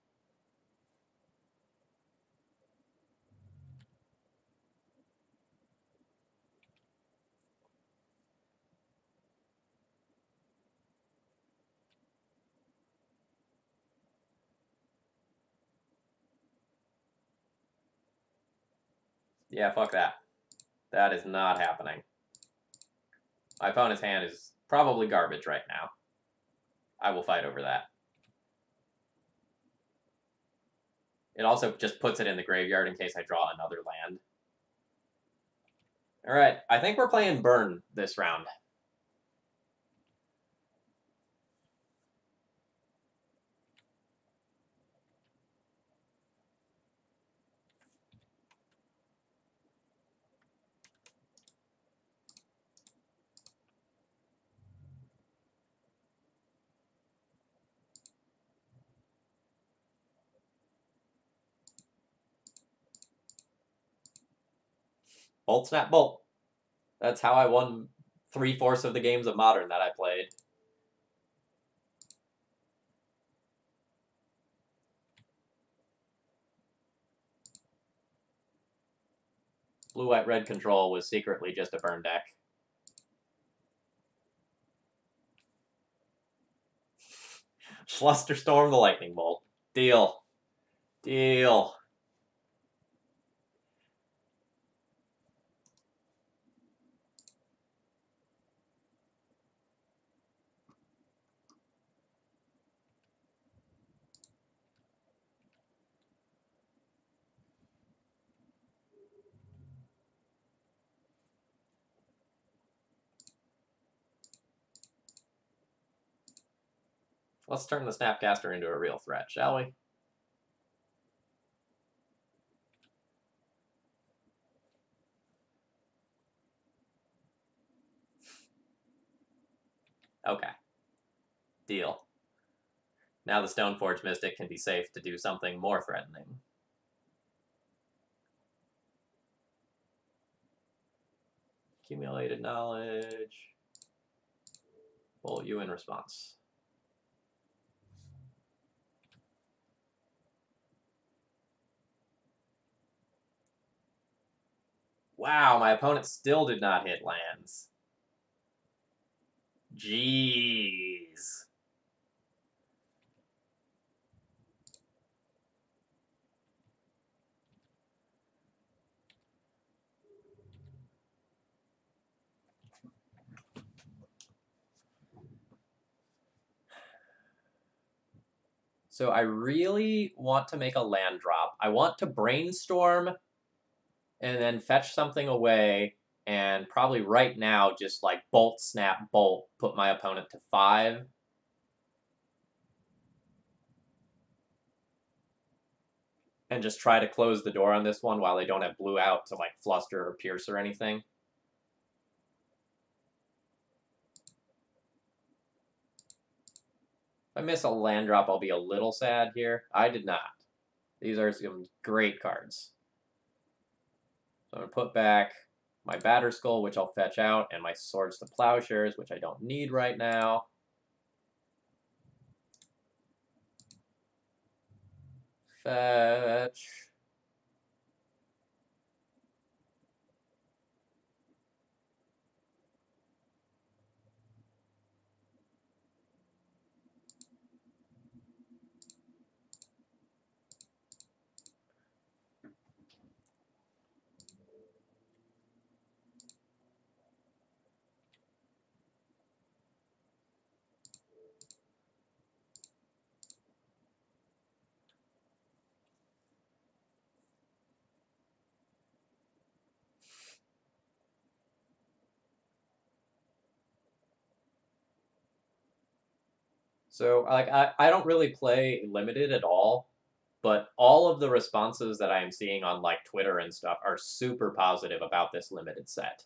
Yeah, fuck that. That is not happening. My opponent's hand is probably garbage right now. I will fight over that. It also just puts it in the graveyard in case I draw another land. Alright, I think we're playing Burn this round. Bolt, snap, bolt. That's how I won 3/4 of the games of Modern that I played. Blue, white, red control was secretly just a burn deck. Flusterstorm the lightning bolt. Deal. Deal. Let's turn the Snapcaster into a real threat, shall we? Okay. Deal. Now the Stoneforge Mystic can be safe to do something more threatening. Accumulated knowledge. Bolt you in response. Wow, my opponent still did not hit lands. Jeez. So I really want to make a land drop. I want to brainstorm and then fetch something away, and probably right now just like bolt, snap, bolt, put my opponent to 5. And just try to close the door on this one while they don't have blue out to like fluster or pierce or anything. If I miss a land drop, I'll be a little sad here. I did not. These are some great cards. So I'm going to put back my Batter Skull, which I'll fetch out, and my Swords to Plowshares, which I don't need right now. Fetch. So like I don't really play limited at all, but all of the responses that I am seeing on like Twitter and stuff are super positive about this limited set.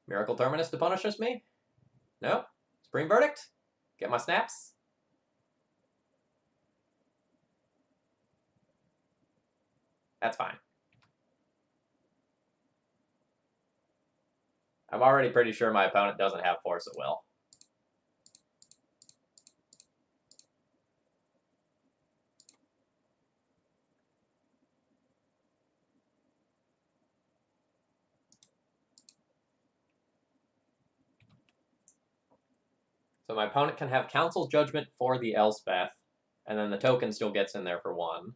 Miracle Terminus to punish us me? No? Spring Verdict? Get my snaps? That's fine. I'm already pretty sure my opponent doesn't have Force at Will. So my opponent can have Council's Judgment for the Elspeth, and then the token still gets in there for 1.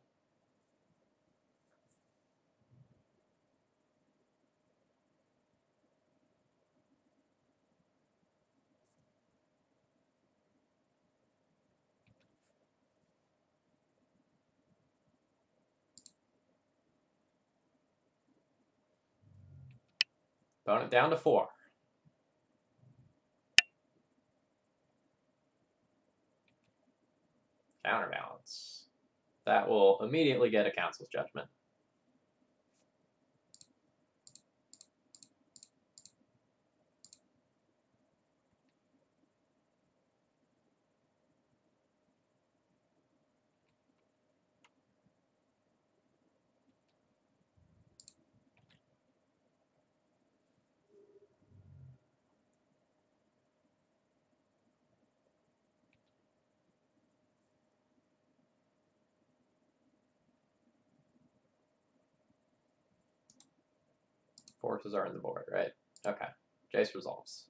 Opponent down to 4. Counterbalance. That will immediately get a Council's Judgment. Forces are in the board, right? Okay. Jace resolves.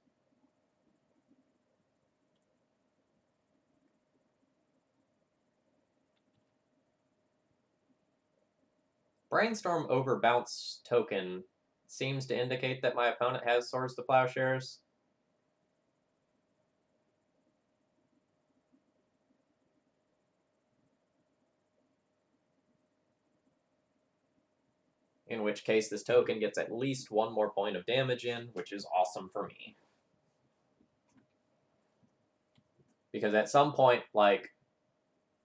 Brainstorm over bounce token seems to indicate that my opponent has Swords to Plowshares. In which case this token gets at least 1 more point of damage in, which is awesome for me. Because at some point, like,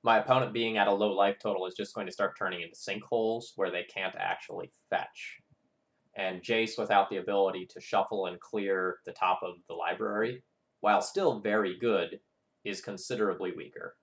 my opponent being at a low life total is just going to start turning into sinkholes where they can't actually fetch. And Jace, without the ability to shuffle and clear the top of the library, while still very good, is considerably weaker.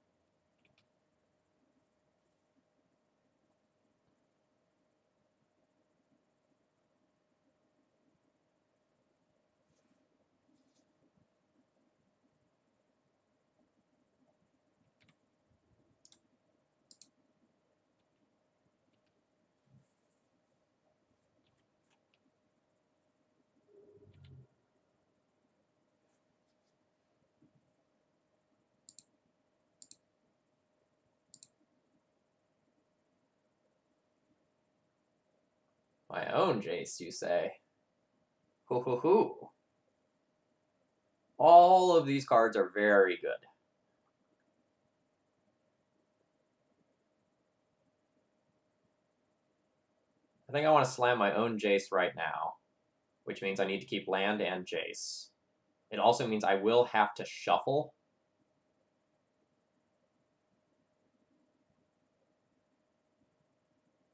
My own Jace, you say? Hoo hoo hoo. All of these cards are very good. I think I want to slam my own Jace right now, which means I need to keep land and Jace. It also means I will have to shuffle.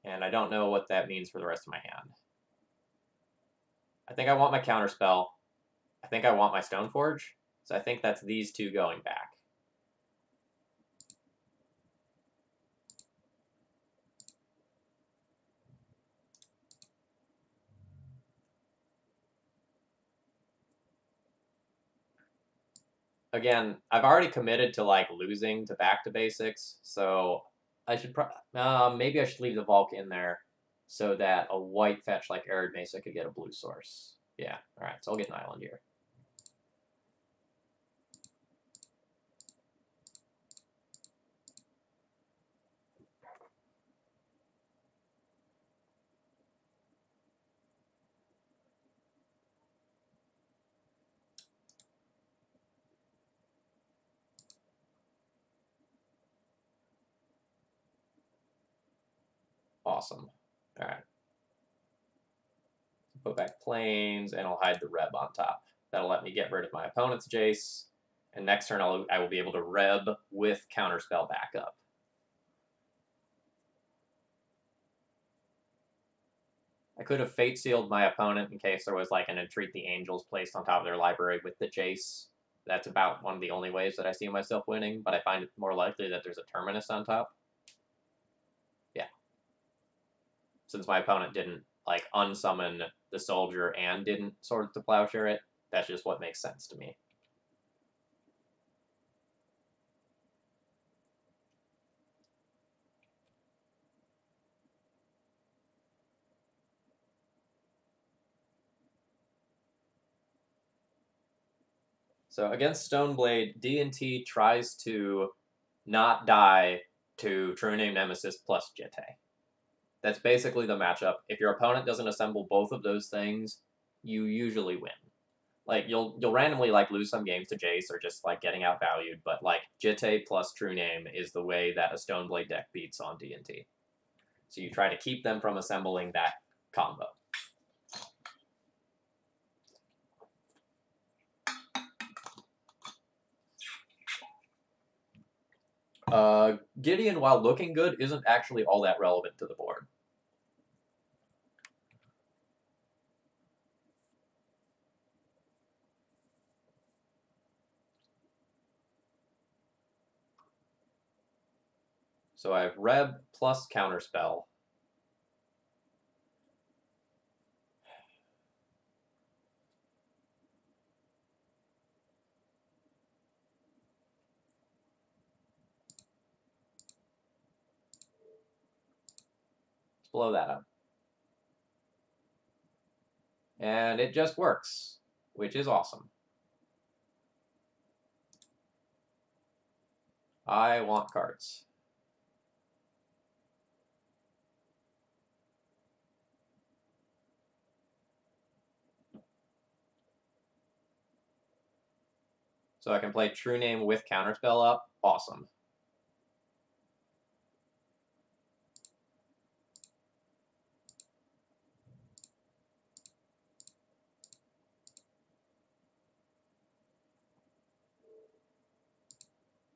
And I don't know what that means for the rest of my hand. I think I want my Counterspell. I think I want my Stoneforge. So I think that's these two going back. Again, I've already committed to like losing to back to basics, so I should maybe I should leave the Volk in there so that a white fetch like Arid Mesa could get a blue source. Yeah, all right, so I'll get an island here. Awesome. All right. Put back planes, and I'll hide the Reb on top. That'll let me get rid of my opponent's Jace, and next turn I will be able to Reb with Counterspell backup. I could have Fate Sealed my opponent in case there was like an Entreat the Angels placed on top of their library with the Jace. That's about one of the only ways that I see myself winning, but I find it more likely that there's a Terminus on top. Yeah. Since my opponent didn't like unsummon the soldier and didn't Swords to Plowshare it, that's just what makes sense to me. So against Stoneblade, D&T tries to not die to True Name Nemesis plus Jitte. That's basically the matchup. If your opponent doesn't assemble both of those things, you usually win. Like you'll randomly like lose some games to Jace or just like getting outvalued, but like Jitte plus True Name is the way that a Stoneblade deck beats on D&T. So you try to keep them from assembling that combo. Gideon, while looking good, isn't actually all that relevant to the board. So I have Reb plus Counterspell. Let's blow that up. And it just works, which is awesome. I want cards. So I can play True Name with Counterspell up. Awesome.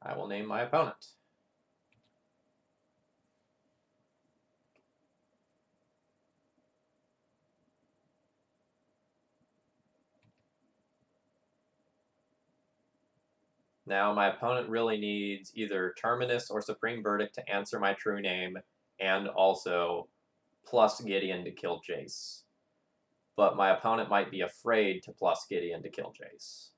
I will name my opponent. Now my opponent really needs either Terminus or Supreme Verdict to answer my True Name, and also plus Gideon to kill Jace. But my opponent might be afraid to plus Gideon to kill Jace.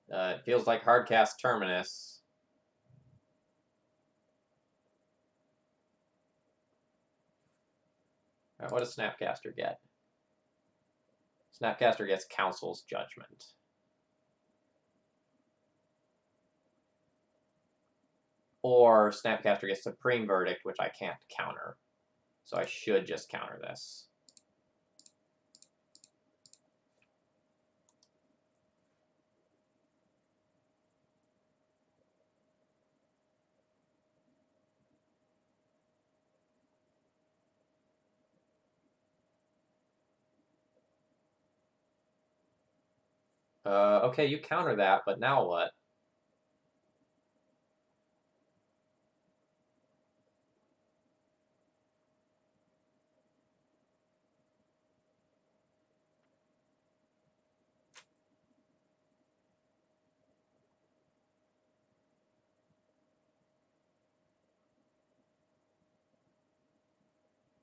It feels like Hardcast Terminus. Alright, what does Snapcaster get? Snapcaster gets Council's Judgment. Or Snapcaster gets Supreme Verdict, which I can't counter. So I should just counter this. Okay, you counter that, but now what?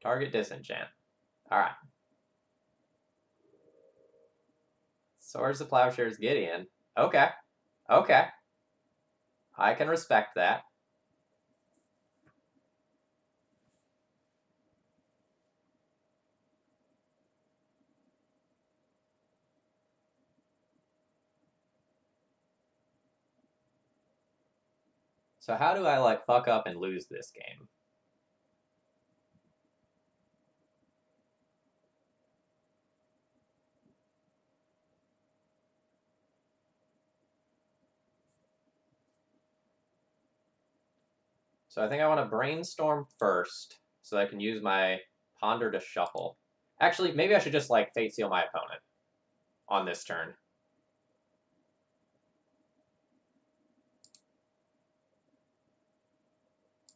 Target disenchant. Alright. Swords to Plowshares Gideon. Okay. Okay. I can respect that. So how do I, like, fuck up and lose this game? So I think I want to brainstorm first, so I can use my ponder to shuffle. Actually, maybe I should just, like, Fate Seal my opponent on this turn.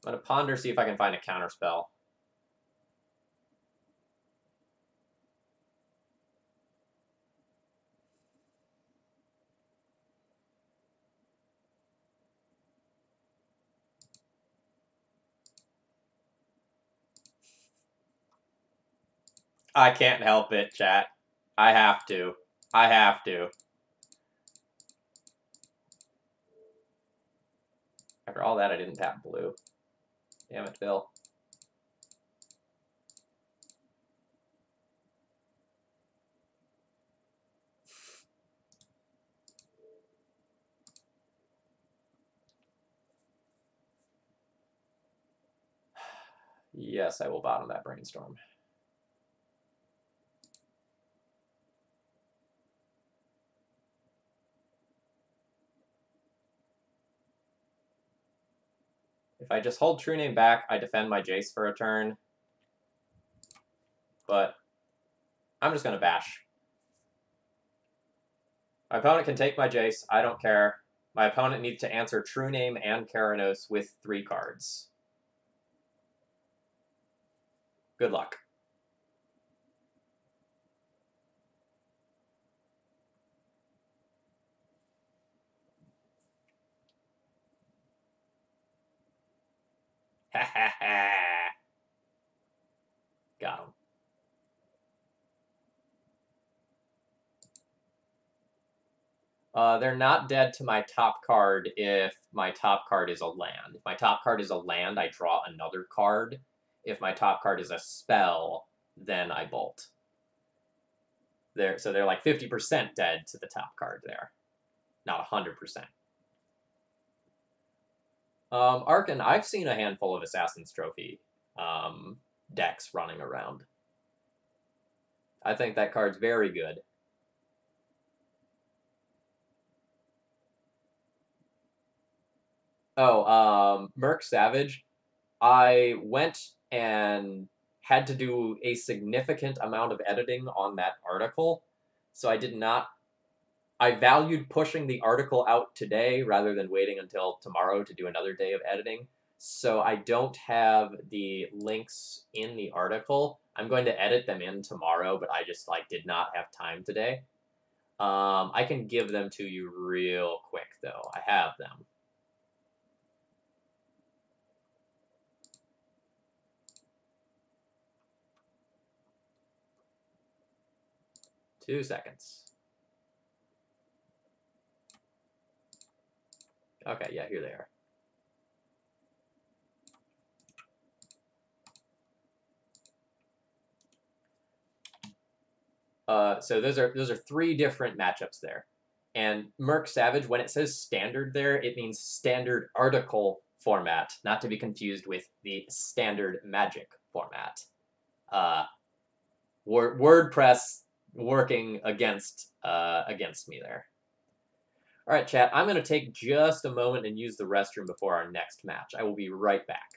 I'm going to ponder, see if I can find a counterspell. I can't help it, chat. I have to. I have to. After all that, I didn't tap blue. Damn it, Phil. Yes, I will bottom that brainstorm. If I just hold True Name back, I defend my Jace for a turn. But I'm just going to bash. My opponent can take my Jace. I don't care. My opponent needs to answer True Name and Keranos with 3 cards. Good luck. Ha ha ha. Got him. They're not dead to my top card if my top card is a land. If my top card is a land, I draw another card. If my top card is a spell, then I bolt. So they're like 50% dead to the top card there. Not 100%. Arkin, I've seen a handful of Assassin's Trophy decks running around. I think that card's very good. Oh, Merc Savage. I went and had to do a significant amount of editing on that article, so I did not. I valued pushing the article out today rather than waiting until tomorrow to do another day of editing. So I don't have the links in the article. I'm going to edit them in tomorrow, but I just did not have time today. I can give them to you real quick though. I have them. Two seconds. Okay, yeah, here they are. So those are 3 different matchups there. And Merc Savage, when it says standard there, it means standard article format, not to be confused with the standard Magic format. WordPress working against me there. All right, chat, I'm going to take just a moment and use the restroom before our next match. I will be right back.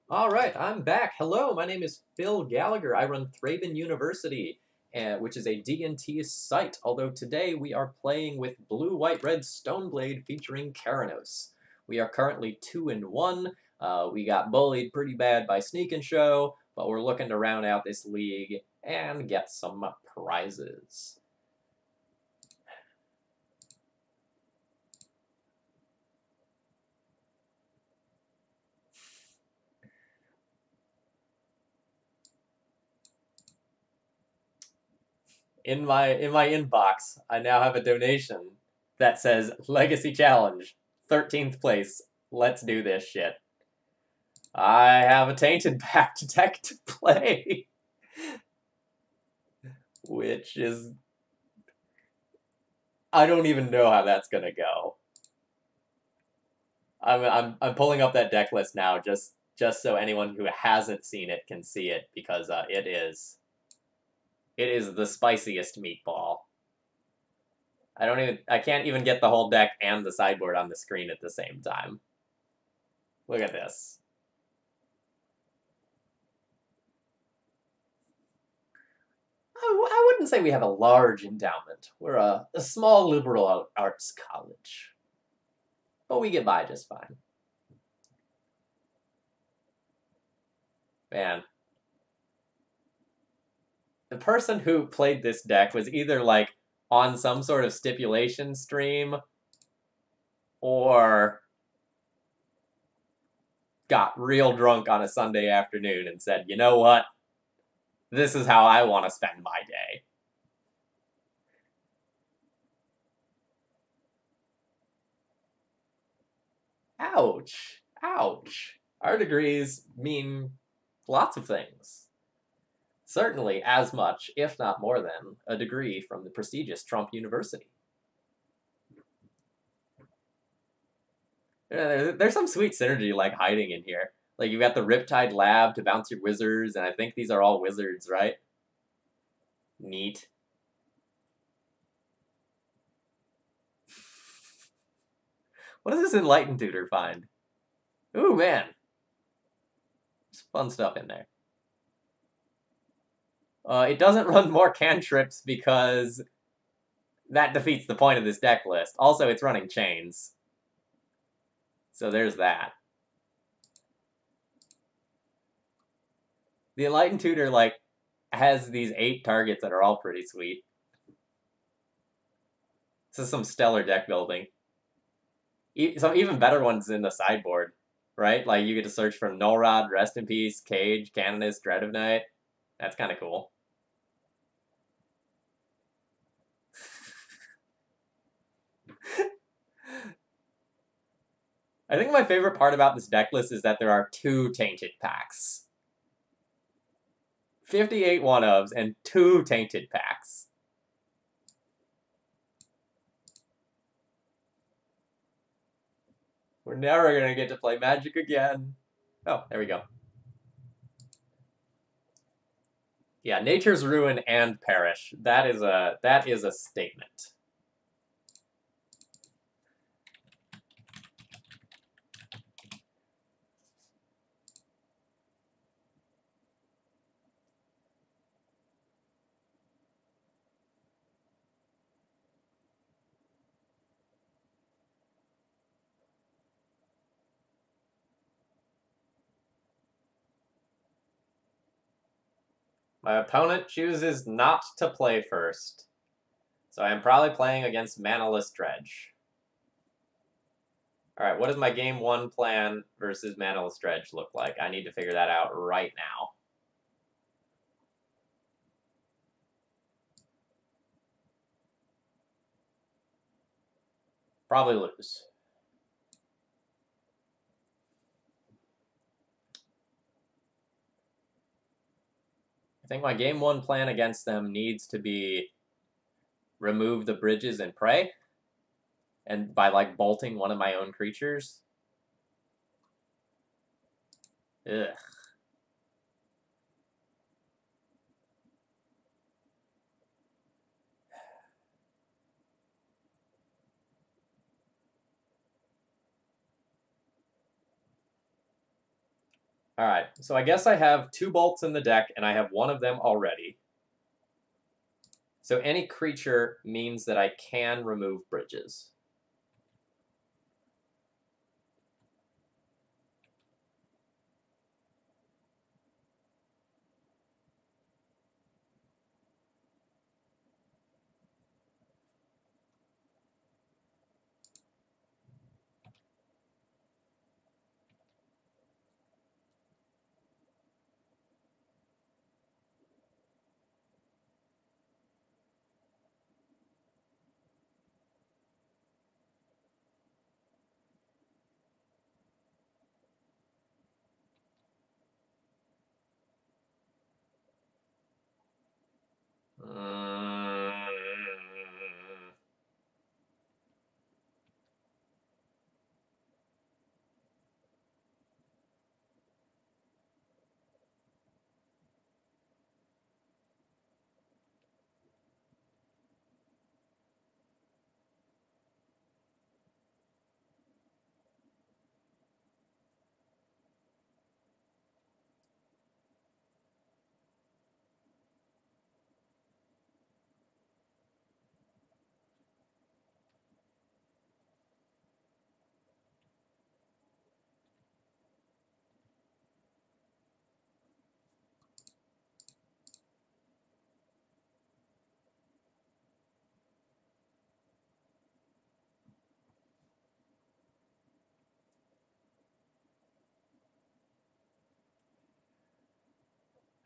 All right, I'm back. Hello, my name is Phil Gallagher. I run Thraben University, which is a D&T site, although today we are playing with Blue, White, Red Stoneblade featuring Keranos. We are currently 2-1. We got bullied pretty bad by Sneak and Show, but we're looking to round out this league and get some prizes. In my inbox, I now have a donation that says Legacy Challenge, 13th place. Let's do this shit. I have a Tainted Pact deck to play. which is... I don't even know how that's gonna go. I'm pulling up that deck list now just so anyone who hasn't seen it can see it, because it is the spiciest meatball. I can't even get the whole deck and the sideboard on the screen at the same time. Look at this. I wouldn't say we have a large endowment. We're a small liberal arts college. But we get by just fine. Man. The person who played this deck was either, like, on some sort of stipulation stream, or got real drunk on a Sunday afternoon and said, you know what? This is how I want to spend my day. Ouch. Ouch. Our degrees mean lots of things. Certainly as much, if not more than, a degree from the prestigious Trump University. There's some sweet synergy, like, hiding in here. Like, you've got the Riptide Lab to bounce your wizards, and I think these are all wizards, right? Neat. What does this Enlightened Tutor find? Ooh, man. There's fun stuff in there. It doesn't run more cantrips because that defeats the point of this deck list. Also, it's running chains. So there's that. The Enlightened Tutor, like, has these 8 targets that are all pretty sweet. This is some stellar deck building. Some even better ones in the sideboard, right? Like, you get to search for Null Rod, Rest in Peace, Cage, Canonist, Dread of Night. That's kind of cool. I think my favorite part about this deck list is that there are 2 Tainted packs. 58 one-ofs and 2 Tainted packs. We're never gonna get to play Magic again. Oh, there we go. Yeah, Nature's Ruin and Perish. That is a statement. My opponent chooses not to play first, so I am probably playing against Manaless Dredge. Alright, what does my game 1 plan versus Manaless Dredge look like? I need to figure that out right now. Probably lose. I think my game 1 plan against them needs to be remove the bridges and pray, and by, like, bolting one of my own creatures. Ugh. Alright, so I guess I have 2 bolts in the deck, and I have 1 of them already. So any creature means that I can remove bridges.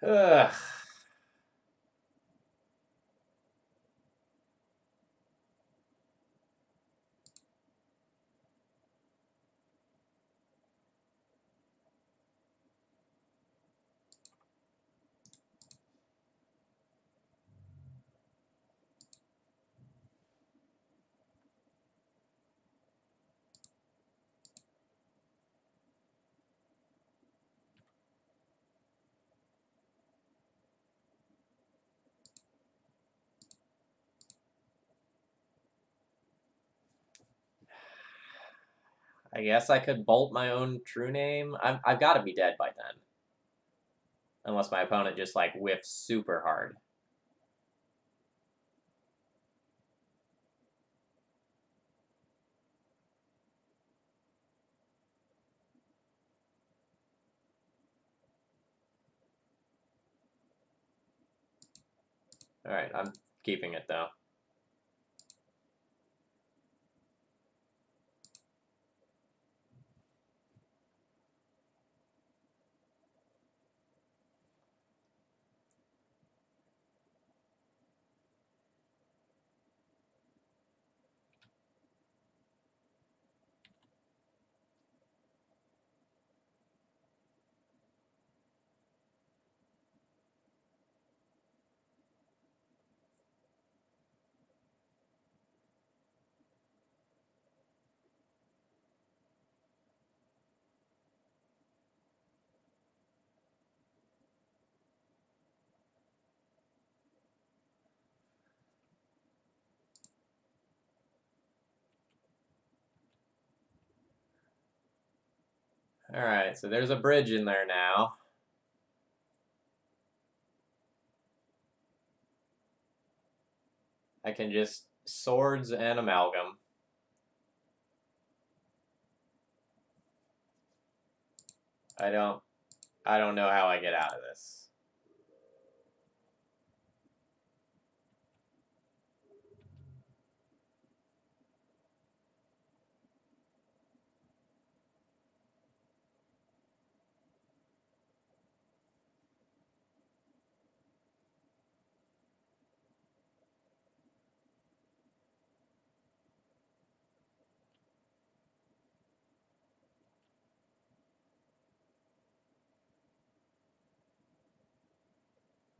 Ugh. I guess I could bolt my own true name. I've got to be dead by then. Unless my opponent just, like, whiffs super hard. Alright, I'm keeping it, though. Alright, so there's a bridge in there now. I can just swords and amalgam. I don't know how I get out of this.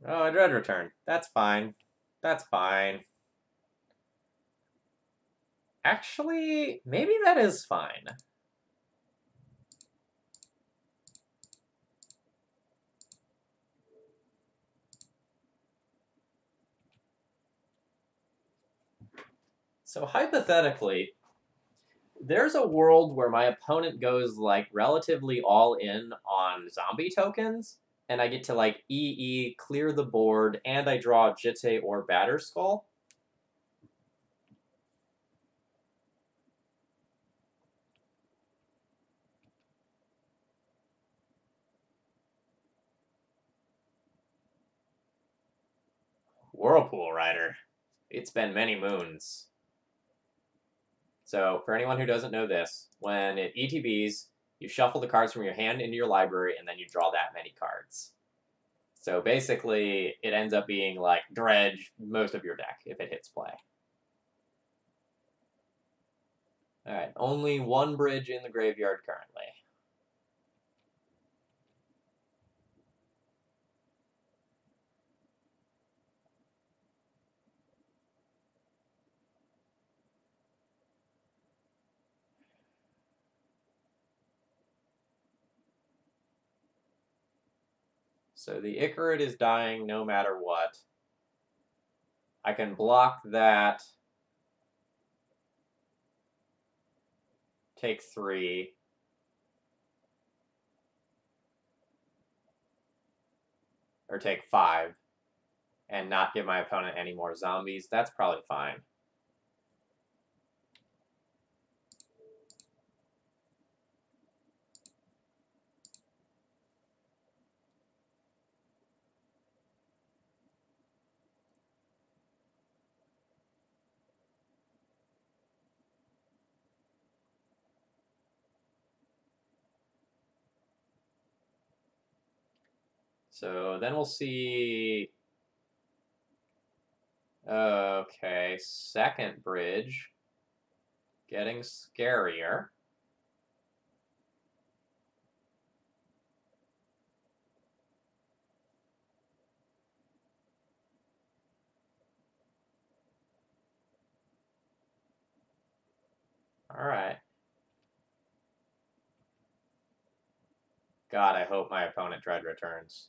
Oh, a dread return. That's fine. That's fine. Actually, maybe that is fine. So hypothetically, there's a world where my opponent goes, like, relatively all in on zombie tokens, and I get to, like, EE, clear the board, and I draw Jitte or Batterskull. Whirlpool Rider. It's been many moons. So, for anyone who doesn't know this, when it ETBs, you shuffle the cards from your hand into your library, and then you draw that many cards. So basically, it ends up being, like, dredge most of your deck if it hits play. Alright, only one bridge in the graveyard currently. So the Icarid is dying no matter what. I can block that. Take 3. Or take 5. And not give my opponent any more zombies. That's probably fine. So then we'll see. Okay, second bridge. Getting scarier. Alright. God, I hope my opponent dread returns.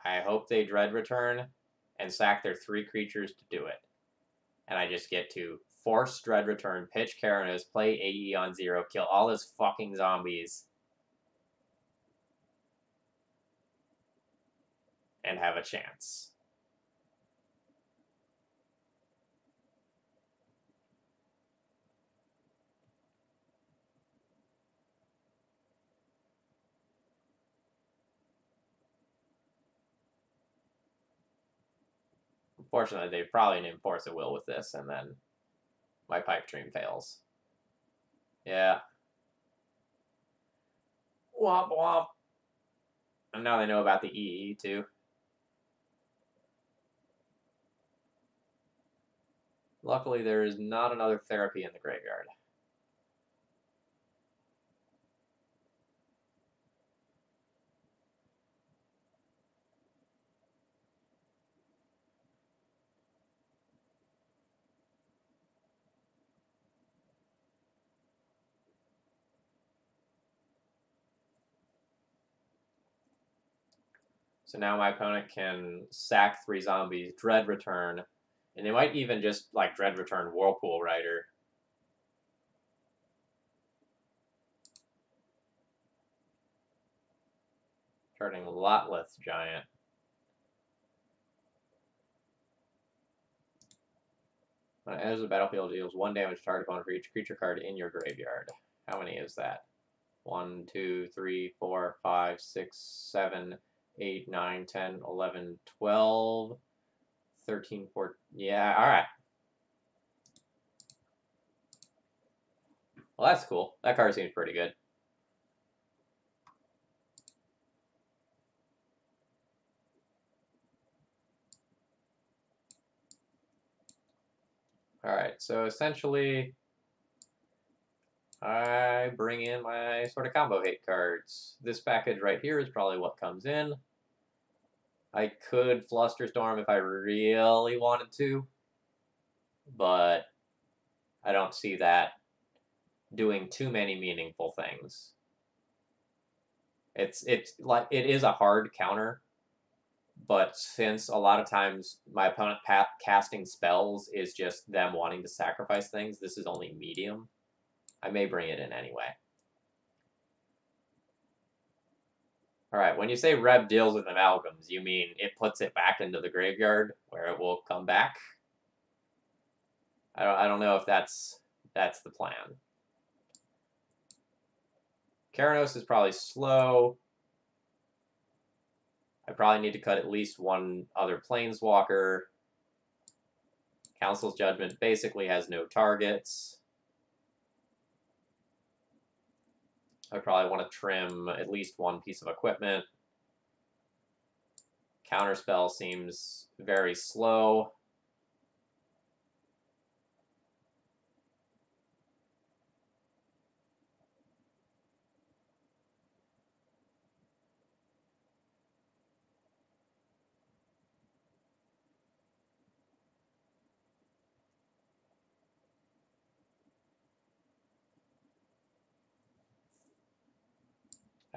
I hope they dread return and sack their 3 creatures to do it. And I just get to force dread return, pitch Keranos, play AE on 0, kill all his fucking zombies, and have a chance. Unfortunately, they probably didn't force a will with this, and then my pipe dream fails. Yeah. Womp womp. And now they know about the EE, too. Luckily, there is not another therapy in the graveyard. So now my opponent can sack 3 zombies, dread return, and they might even just, like, dread return Whirlpool Rider. Turning Lotleth Giant. When it enters the battlefield, it deals 1 damage to target opponent for each creature card in your graveyard. How many is that? 1, 2, 3, 4, 5, 6, 7, 8, 9, 10, 11, 12, 13, 14. Yeah, alright. Well, that's cool. That card seems pretty good. Alright, so essentially, I bring in my sort of combo hate cards. This package right here is probably what comes in. I could Flusterstorm if I really wanted to, but I don't see that doing too many meaningful things. It's like it is a hard counter, but since a lot of times my opponent casting spells is just them wanting to sacrifice things, this is only medium. I may bring it in anyway. Alright, when you say Reb deals with amalgams, you mean it puts it back into the graveyard where it will come back? I don't know if that's the plan. Keranos is probably slow. I probably need to cut at least 1 other Planeswalker. Council's Judgment basically has no targets. I probably want to trim at least 1 piece of equipment. Counterspell seems very slow.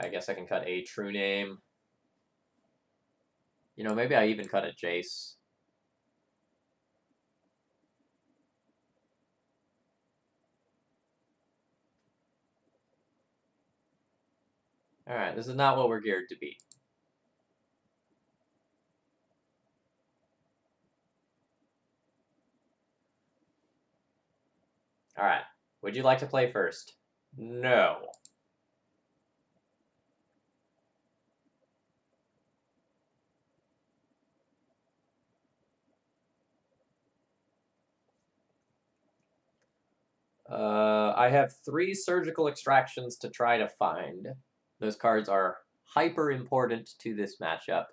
I guess I can cut a True Name. You know, maybe I even cut a Jace. Alright, this is not what we're geared to be. Alright, would you like to play first? No. I have 3 surgical extractions to try to find. Those cards are hyper important to this matchup.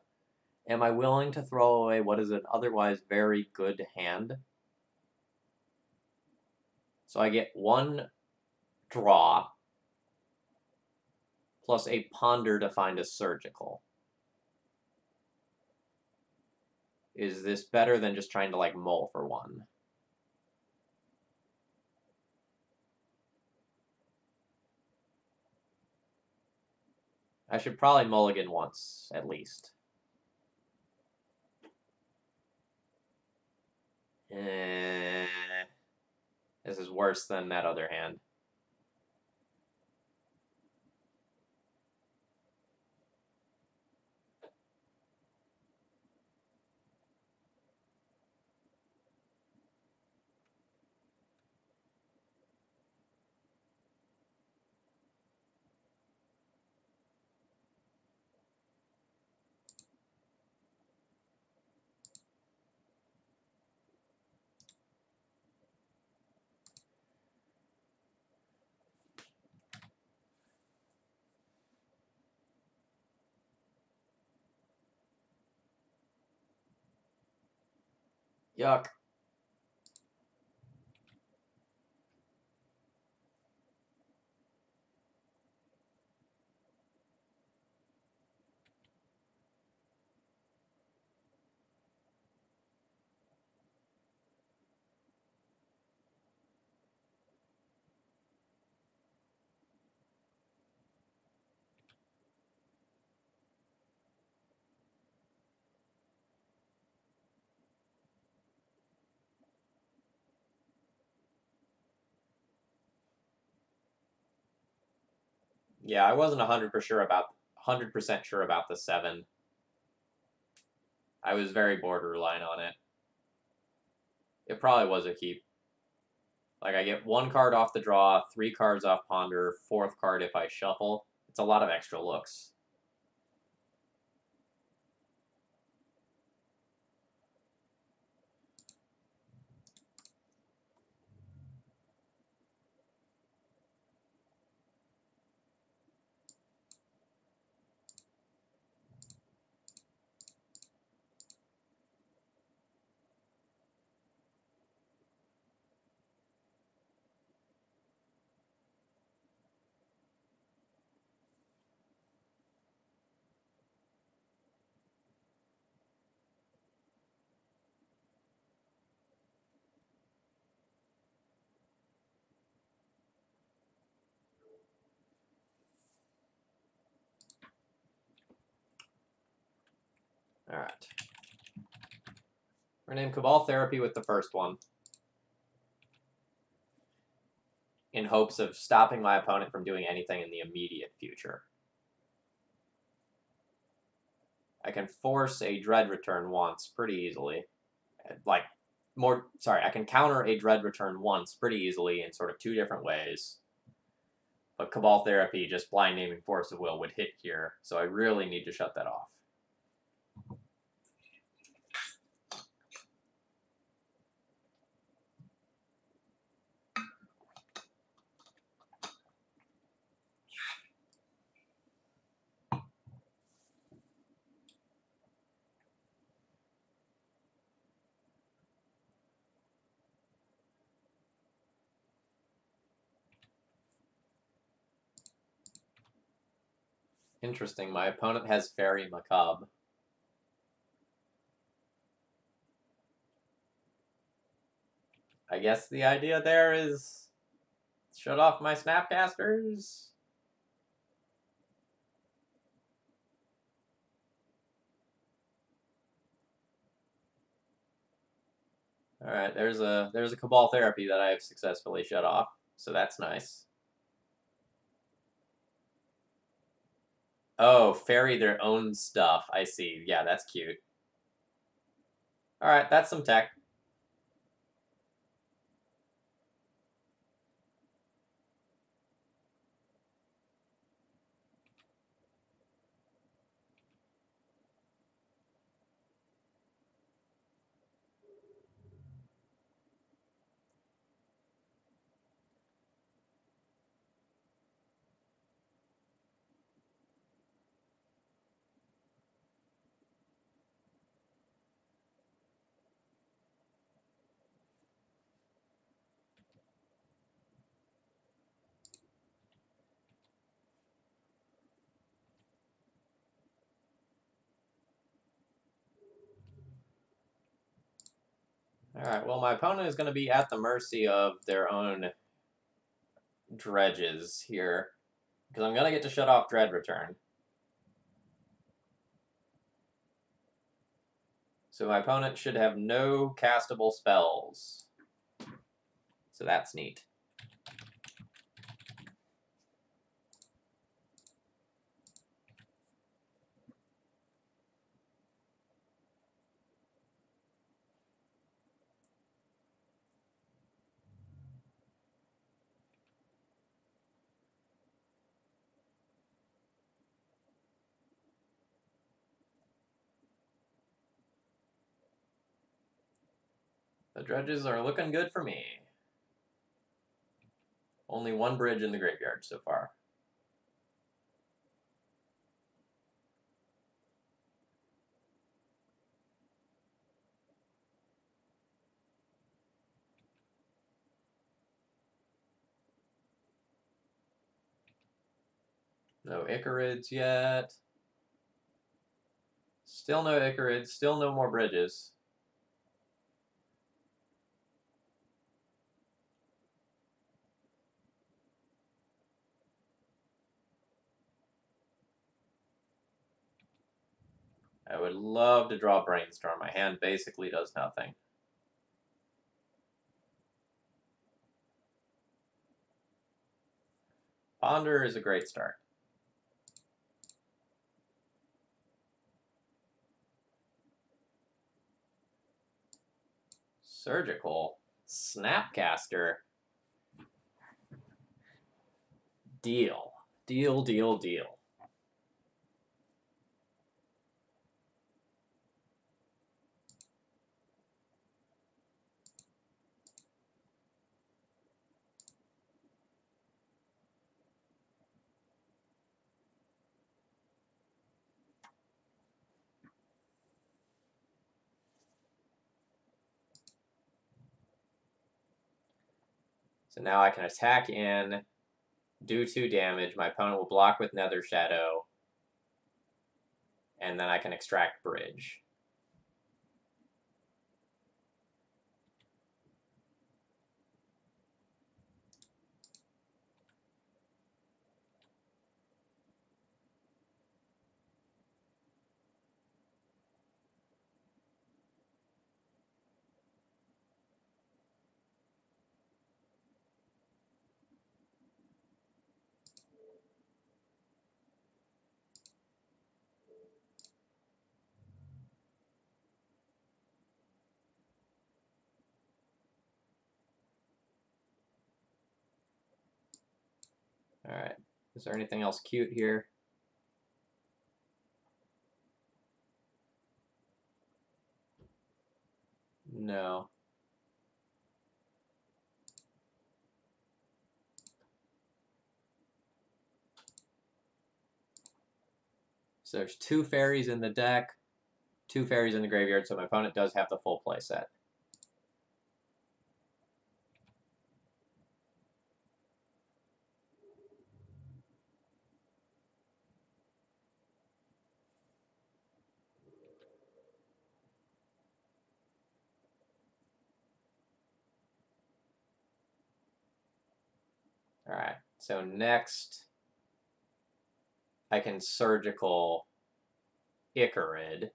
Am I willing to throw away what is an otherwise very good hand? So I get 1 draw plus a ponder to find a surgical. Is this better than just trying to like mull for 1? I should probably mulligan once, at least. This is worse than that other hand. Yuck. Yeah, I wasn't 100% sure about the 7. I was very borderline on it. It probably was a keep. Like, I get 1 card off the draw, 3 cards off ponder, 4th card if I shuffle. It's a lot of extra looks. Alright. We're going to name Cabal Therapy with the first one, in hopes of stopping my opponent from doing anything in the immediate future. I can force a Dread return once pretty easily. I can counter a Dread return once pretty easily in sort of 2 different ways. But Cabal Therapy, just blind naming Force of Will, would hit here, so I really need to shut that off. Interesting, my opponent has Fairy Macabre. I guess the idea there is shut off my Snapcasters. Alright, there's a Cabal Therapy that I have successfully shut off, so that's nice. Oh, ferry their own stuff. I see. Yeah, that's cute. Alright, that's some tech. Alright, well, my opponent is going to be at the mercy of their own dredges here, because I'm going to get to shut off Dread Return. So my opponent should have no castable spells. So that's neat. The dredges are looking good for me. Only one bridge in the graveyard so far. No Icarids yet. Still no Icarids, still no more bridges. I would love to draw Brainstorm. My hand basically does nothing. Ponder is a great start. Surgical. Snapcaster. Deal. Deal, deal, deal. So now I can attack in, do 2 damage. My opponent will block with Nether Shadow, and then I can extract Bridge. Alright, is there anything else cute here? No. So there's 2 fairies in the deck, 2 fairies in the graveyard, so my opponent does have the full play set. Alright, so next I can Surgical Icarid.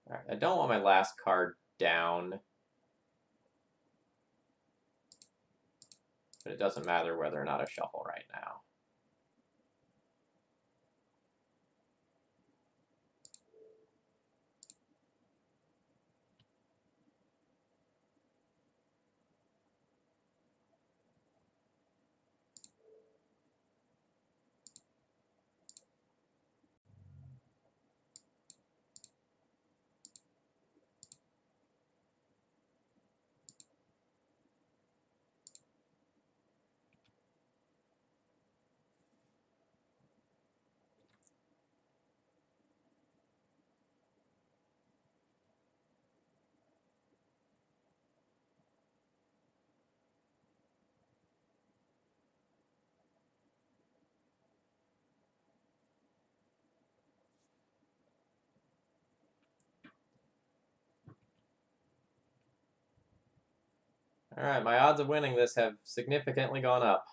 Alright, I don't want my last card down, but it doesn't matter whether or not I shuffle right now. Alright, my odds of winning this have significantly gone up.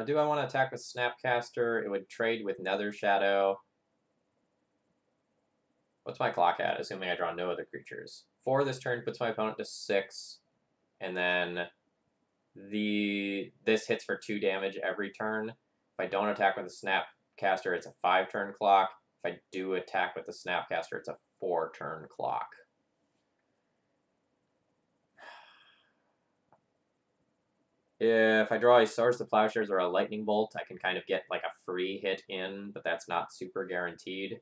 Do I want to attack with Snapcaster? It would trade with Nether Shadow. What's my clock at, assuming I draw no other creatures? 4 this turn puts my opponent to 6, and then this hits for 2 damage every turn. If I don't attack with the Snapcaster, it's a 5-turn clock. If I do attack with the Snapcaster, it's a 4-turn clock. If I draw a Swords to Plowshares or a Lightning Bolt, I can kind of get like a free hit in, but that's not super guaranteed.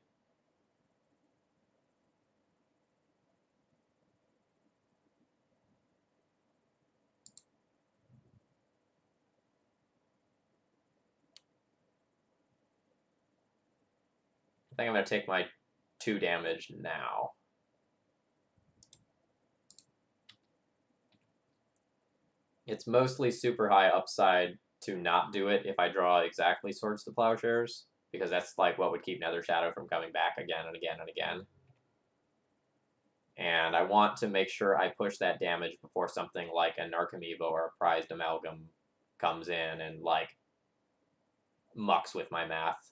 I think I'm going to take my 2 damage now. It's mostly super high upside to not do it if I draw exactly Swords to Plowshares, because that's like what would keep Nether Shadow from coming back again and again and again. And I want to make sure I push that damage before something like a Narcomoeba or a Prized Amalgam comes in and like mucks with my math.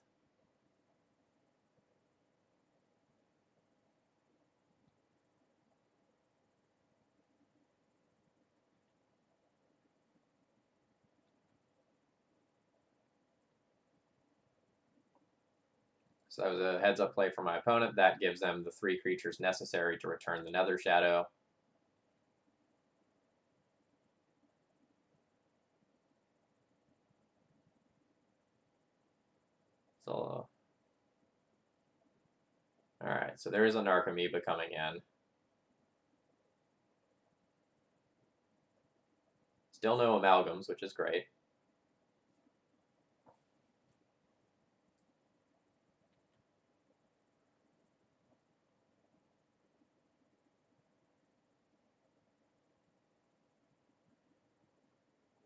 So that was a heads-up play for my opponent. That gives them the 3 creatures necessary to return the Nether Shadow. So, alright, so there is a Narcomoeba coming in. Still no Amalgams, which is great.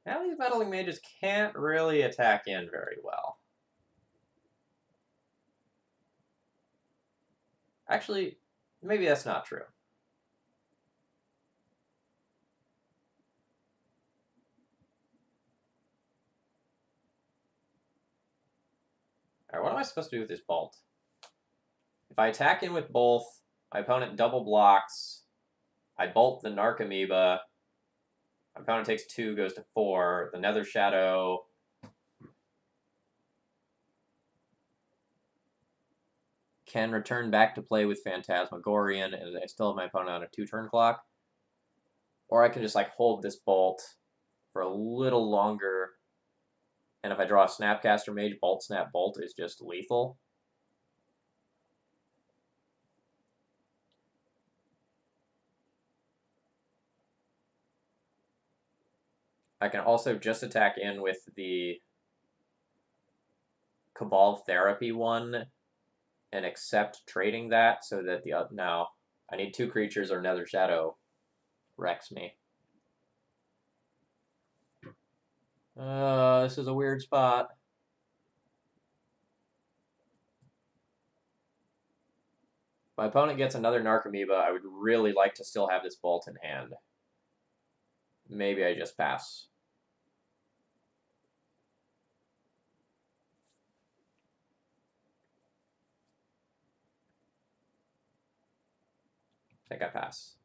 Now these Meddling Mages can't really attack in very well. Actually, maybe that's not true. Alright, what am I supposed to do with this Bolt? If I attack in with both, my opponent double blocks. I bolt the Narcomoeba. My opponent takes 2, goes to 4. The Nether Shadow can return back to play with Phantasmagorian, and I still have my opponent on a 2-turn clock. Or I can just like hold this bolt for a little longer, and if I draw a Snapcaster Mage, Bolt Snap Bolt is just lethal. I can also just attack in with the Cabal Therapy one and accept trading that so that the now I need 2 creatures or Nether Shadow wrecks me. This is a weird spot. If my opponent gets another Narcomoeba, I would really like to still have this Bolt in hand. Maybe I just pass. I think I pass.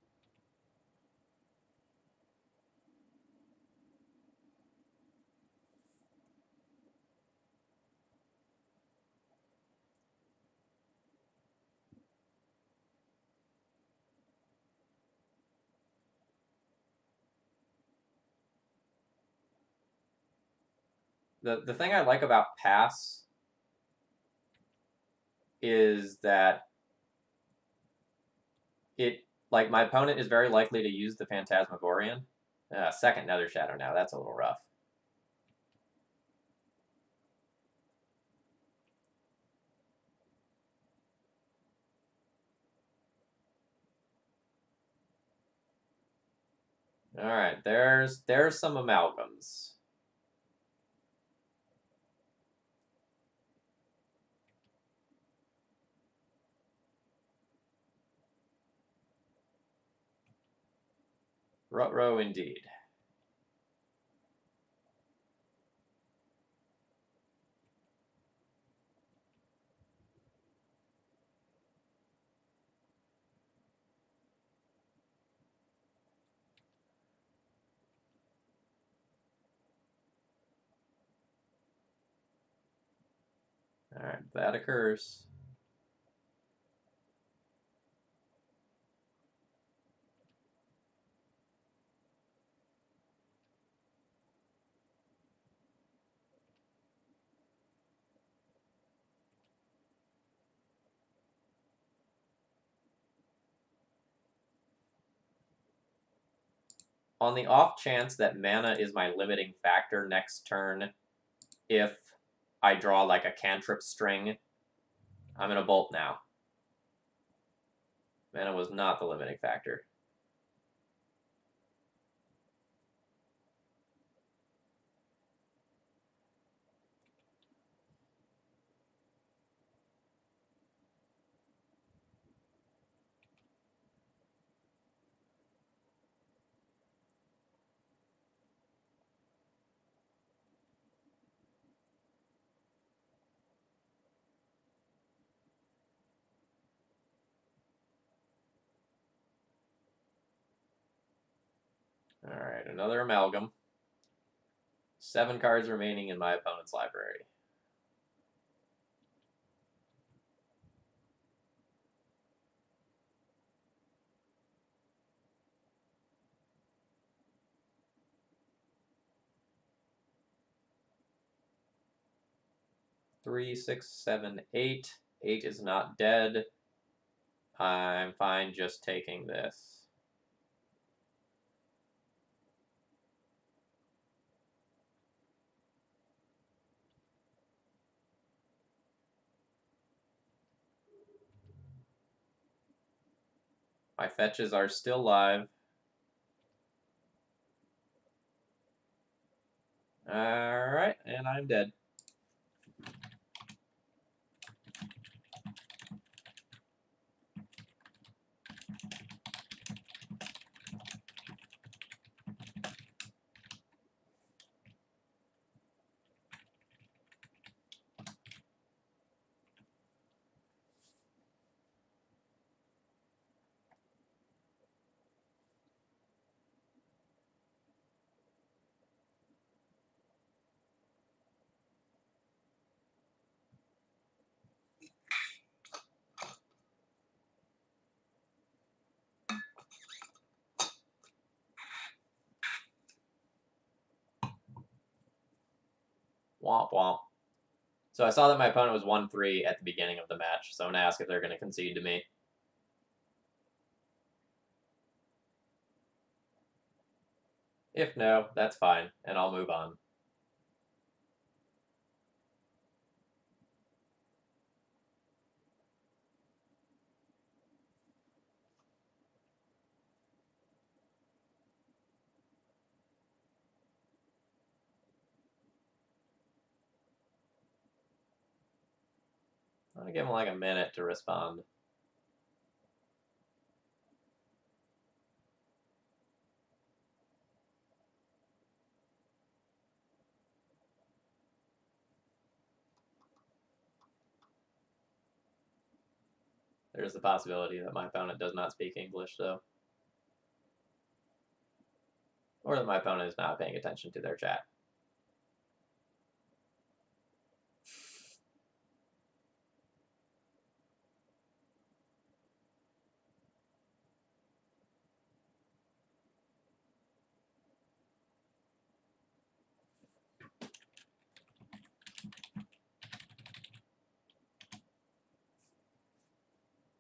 The thing I like about pass is that like my opponent is very likely to use the Phantasmagorian. Second Nether Shadow now, that's a little rough. Alright, there's some Amalgams. Ruh-roh indeed. Alright, that occurs. On the off chance that mana is my limiting factor next turn, if I draw like a cantrip string, I'm gonna bolt now. Mana was not the limiting factor. Alright, another amalgam. 7 cards remaining in my opponent's library. Three, 6, 7, 8. 8 is not dead. I'm fine just taking this. My fetches are still live. Alright, and I'm dead. Womp womp. So I saw that my opponent was 1-3 at the beginning of the match, so I'm going to ask if they're going to concede to me. If no, that's fine, and I'll move on. I'm going to give him like a minute to respond. There's the possibility that my opponent does not speak English, though. Or that my opponent is not paying attention to their chat.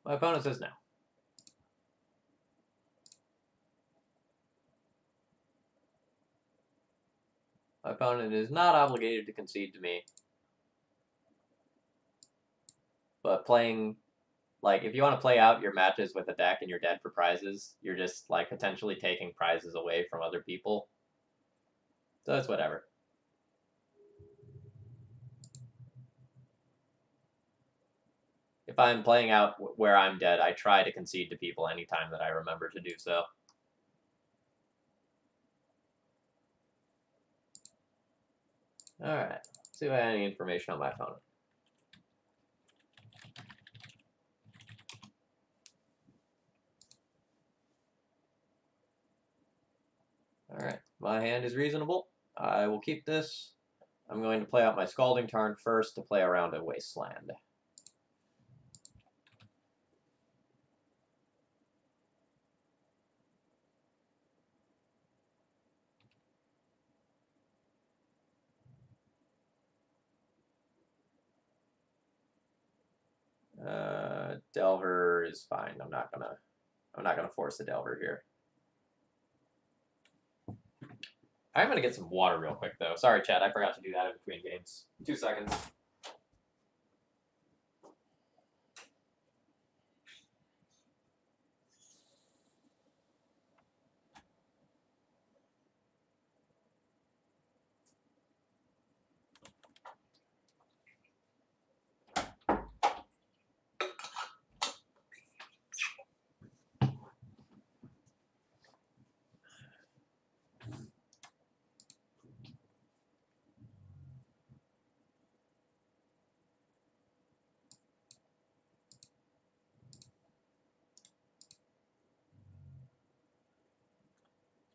My opponent says no. My opponent is not obligated to concede to me. But playing, like, if you want to play out your matches with a deck and you're dead for prizes, you're just, like, potentially taking prizes away from other people. So it's whatever. If I'm playing out where I'm dead, I try to concede to people anytime that I remember to do so. Alright, see if I have any information on my phone. Alright, my hand is reasonable. I will keep this. I'm going to play out my Scalding Tarn first to play around a Wasteland. Delver is fine. I'm not gonna force a Delver here. I'm gonna get some water real quick though. Sorry, Chad, I forgot to do that in between games. 2 seconds.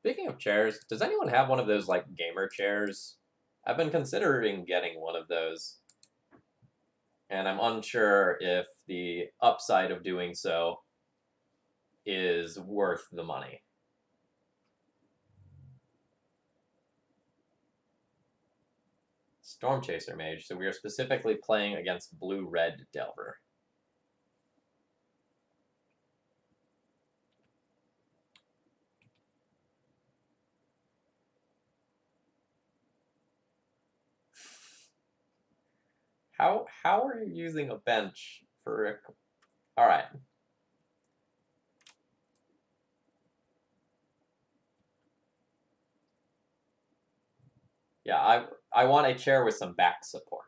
Speaking of chairs, does anyone have one of those like gamer chairs? I've been considering getting one of those, and I'm unsure if the upside of doing so is worth the money. Storm Chaser Mage, so we are specifically playing against blue-red Delver. How are you using a bench for a... Alright. Yeah, I want a chair with some back support.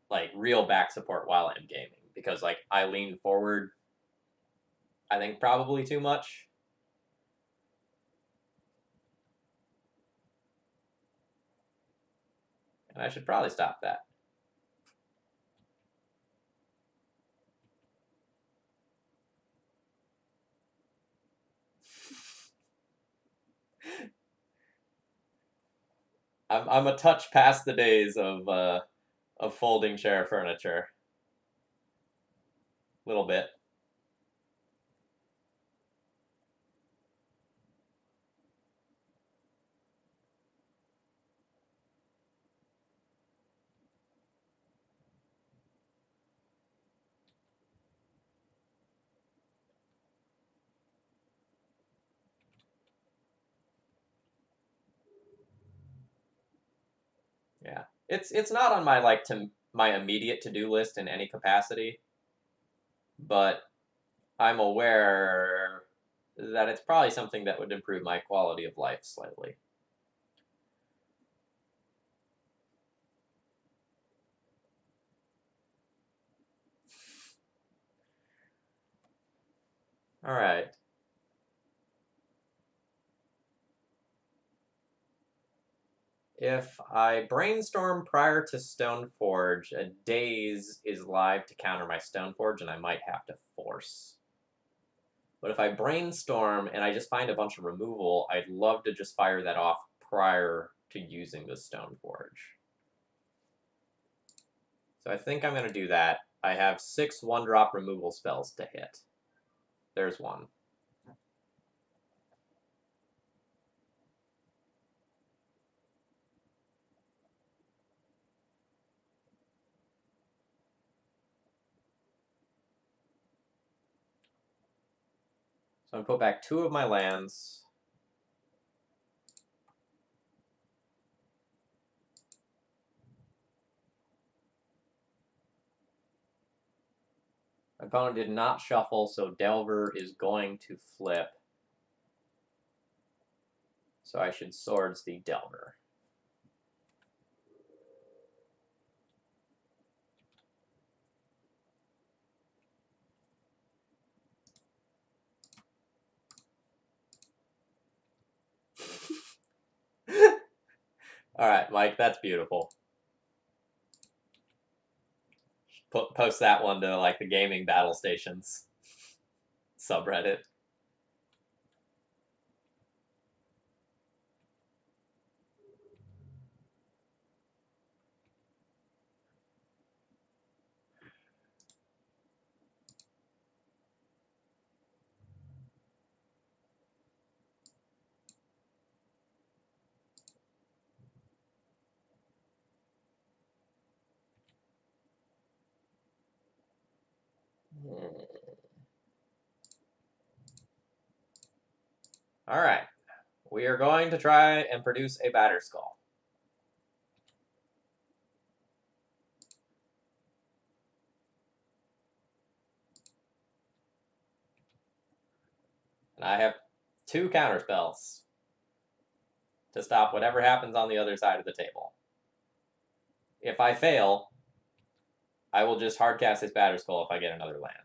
Like, real back support while I'm gaming. Because, like, I lean forward, I think, probably too much. And I should probably stop that. I'm a touch past the days of folding chair furniture. A little bit. Yeah, it's not on my my immediate to-do list in any capacity, but I'm aware that it's probably something that would improve my quality of life slightly. All right. If I brainstorm prior to Stoneforge, a Daze is live to counter my Stoneforge, and I might have to force. But if I brainstorm and I just find a bunch of removal, I'd love to just fire that off prior to using the Stoneforge. So I think I'm going to do that. I have 6 1-drop removal spells to hit. There's one. So I'm going to put back 2 of my lands. My opponent did not shuffle, so Delver is going to flip. So I should Swords the Delver. All right, Mike, that's beautiful. post that one to like the gaming battle stations subreddit. All right, we are going to try and produce a batter skull. And I have 2 counterspells to stop whatever happens on the other side of the table. If I fail, I will just hardcast this batter skull if I get another land.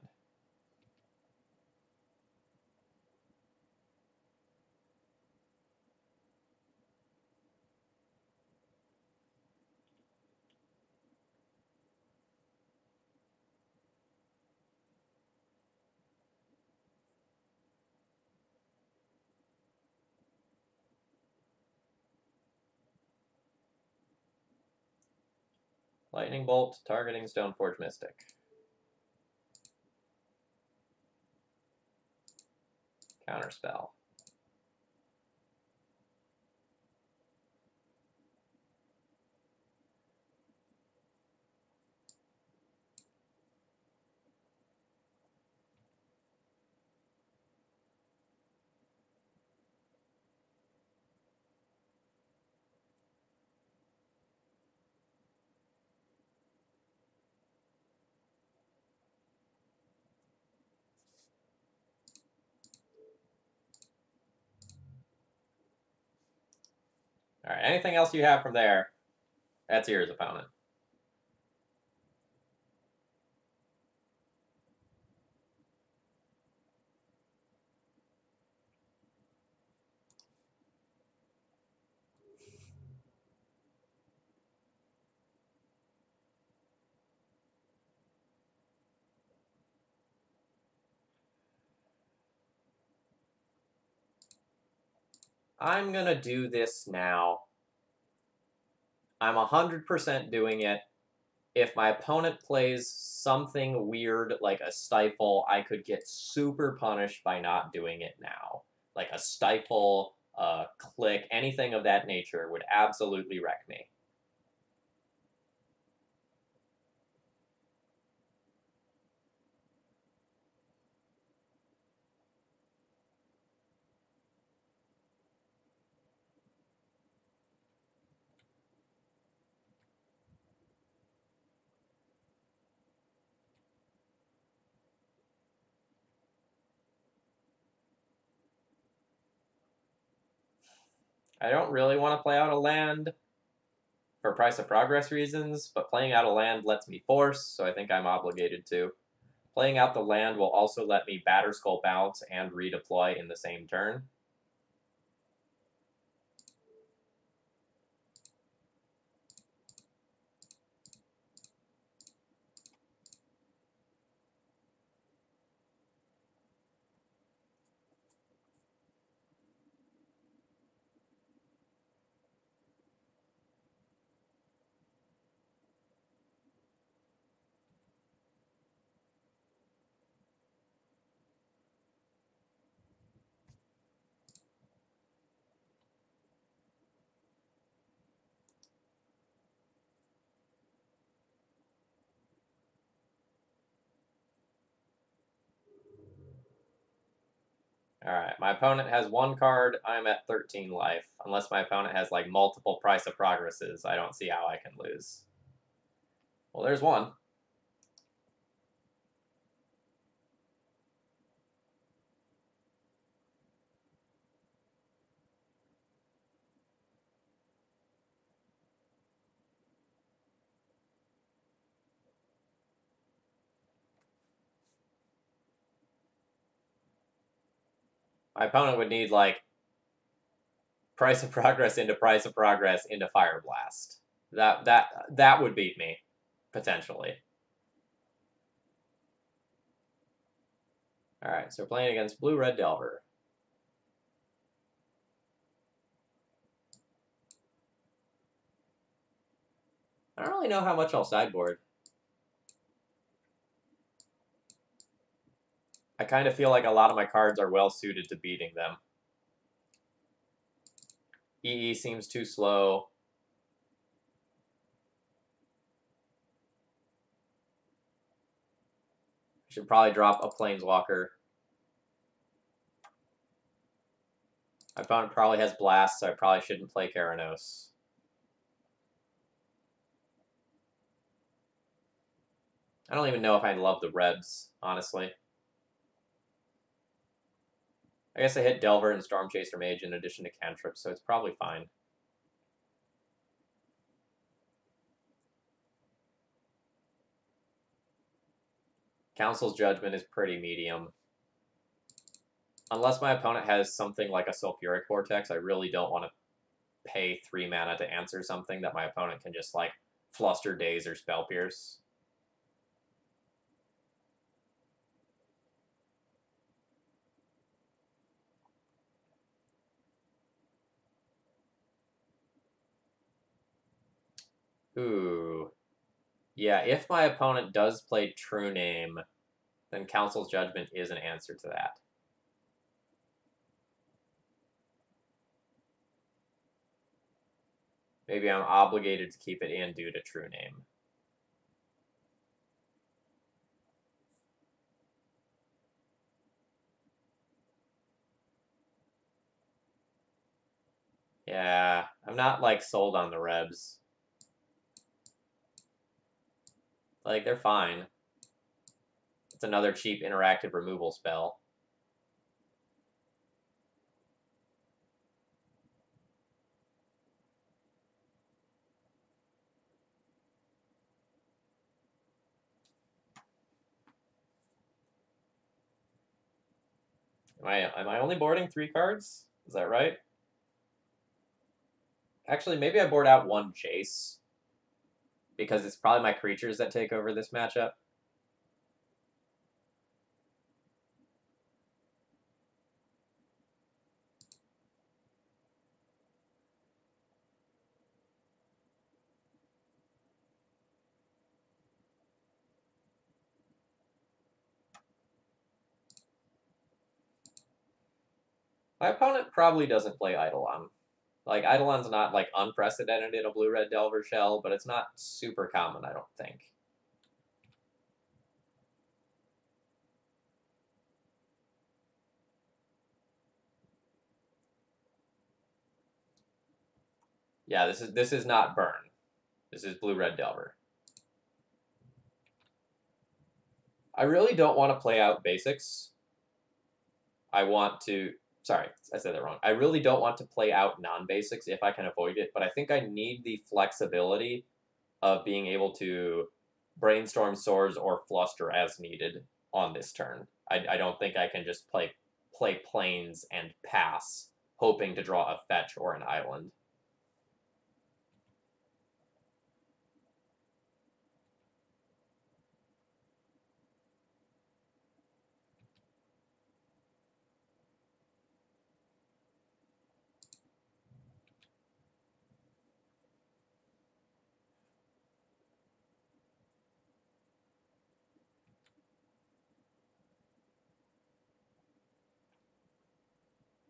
Lightning Bolt, targeting Stoneforge Mystic. Counterspell. All right, anything else you have from there, that's yours, opponent. I'm going to do this now. I'm 100% doing it. If my opponent plays something weird like a stifle, I could get super punished by not doing it now. Like a stifle, click, anything of that nature would absolutely wreck me. I don't really want to play out a land for price of progress reasons, but playing out a land lets me force, so I think I'm obligated to. Playing out the land will also let me batter skull bounce and redeploy in the same turn. Alright, my opponent has 1 card, I'm at 13 life. Unless my opponent has, like, multiple price of progresses, I don't see how I can lose. Well, there's one. My opponent would need, like, price of progress into price of progress into Fire Blast. That would beat me, potentially. Alright, so we're playing against Blue-Red Delver. I don't really know how much I'll sideboard. I kind of feel like a lot of my cards are well suited to beating them. EE seems too slow. Should probably drop a Planeswalker. My opponent probably has Blast, so I probably shouldn't play Keranos. I don't even know if I love the reds, honestly. I guess I hit Delver and Stormchaser Mage in addition to cantrips, so it's probably fine. Council's Judgment is pretty medium. Unless my opponent has something like a Sulfuric Vortex, I really don't want to pay 3 mana to answer something that my opponent can just, like, Fluster Daze or Spell Pierce. Ooh. Yeah, if my opponent does play True Name, then Council's Judgment is an answer to that. Maybe I'm obligated to keep it in due to True Name. Yeah, I'm not, like, sold on the Rebs. Like, they're fine. It's another cheap interactive removal spell. Am I only boarding 3 cards? Is that right? Actually, maybe I board out 1 Chase. Because it's probably my creatures that take over this matchup. My opponent probably doesn't play Eidolon. Like, Eidolon's not, like, unprecedented in a Blue-Red Delver shell, but it's not super common, I don't think. Yeah, this is not Burn. This is Blue-Red Delver. I really don't want to play out basics. I want to... Sorry, I said that wrong. I really don't want to play out non-basics if I can avoid it, but I think I need the flexibility of being able to brainstorm swords or fluster as needed on this turn. I don't think I can just play planes and pass, hoping to draw a fetch or an island.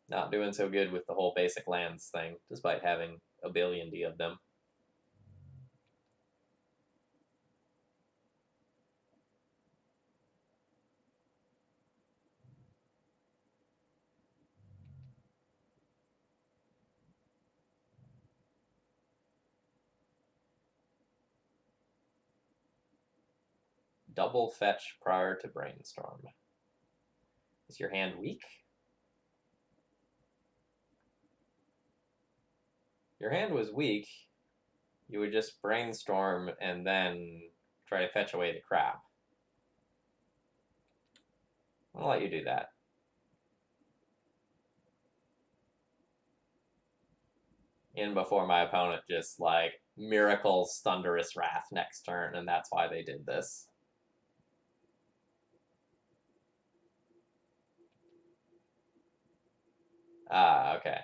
Not doing so good with the whole basic lands thing, despite having a billion D of them. Double fetch prior to brainstorm. Is your hand weak? Your hand was weak. You would just brainstorm and then try to fetch away the crap. I'll let you do that. In before my opponent just, like, miracles Thunderous Wrath next turn, and that's why they did this. Ah, okay.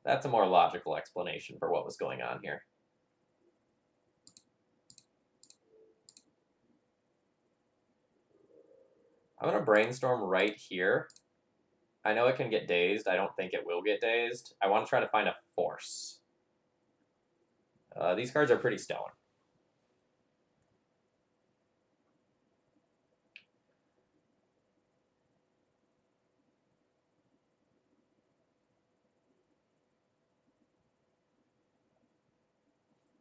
That's a more logical explanation for what was going on here. I'm going to brainstorm right here. I know it can get dazed. I don't think it will get dazed. I want to try to find a force. These cards are pretty stone.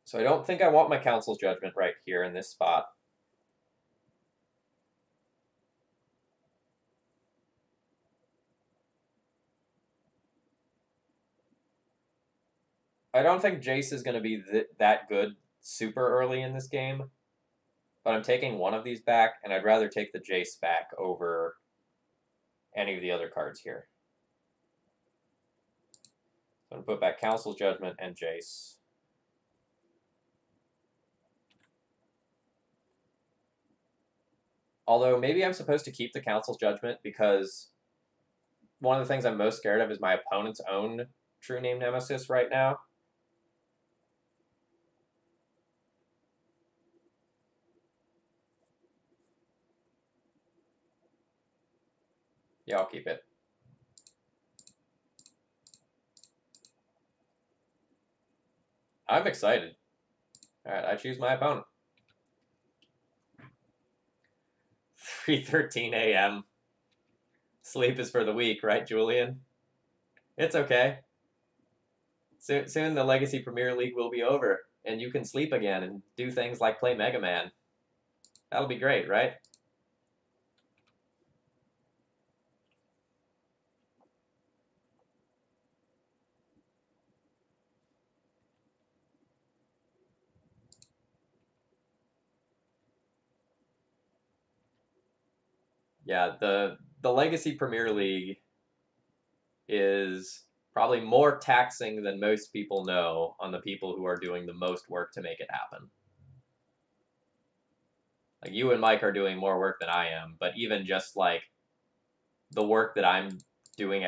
So I don't think I want my Council's Judgment right here in this spot. I don't think Jace is going to be that good super early in this game, but I'm taking one of these back, and I'd rather take the Jace back over any of the other cards here. So I'm going to put back Council's Judgment and Jace. Although maybe I'm supposed to keep the Council's Judgment because one of the things I'm most scared of is my opponent's own True Name Nemesis right now. Yeah, I'll keep it. I'm excited. All right, I choose my opponent. 3:13 a.m. Sleep is for the weak, right, Julian? It's okay. Soon the Legacy Premier League will be over, and you can sleep again and do things like play Mega Man. That'll be great, right? Yeah, the Legacy Premier League is probably more taxing than most people know on the people who are doing the most work to make it happen. Like, you and Mike are doing more work than I am, but even just like the work that I'm doing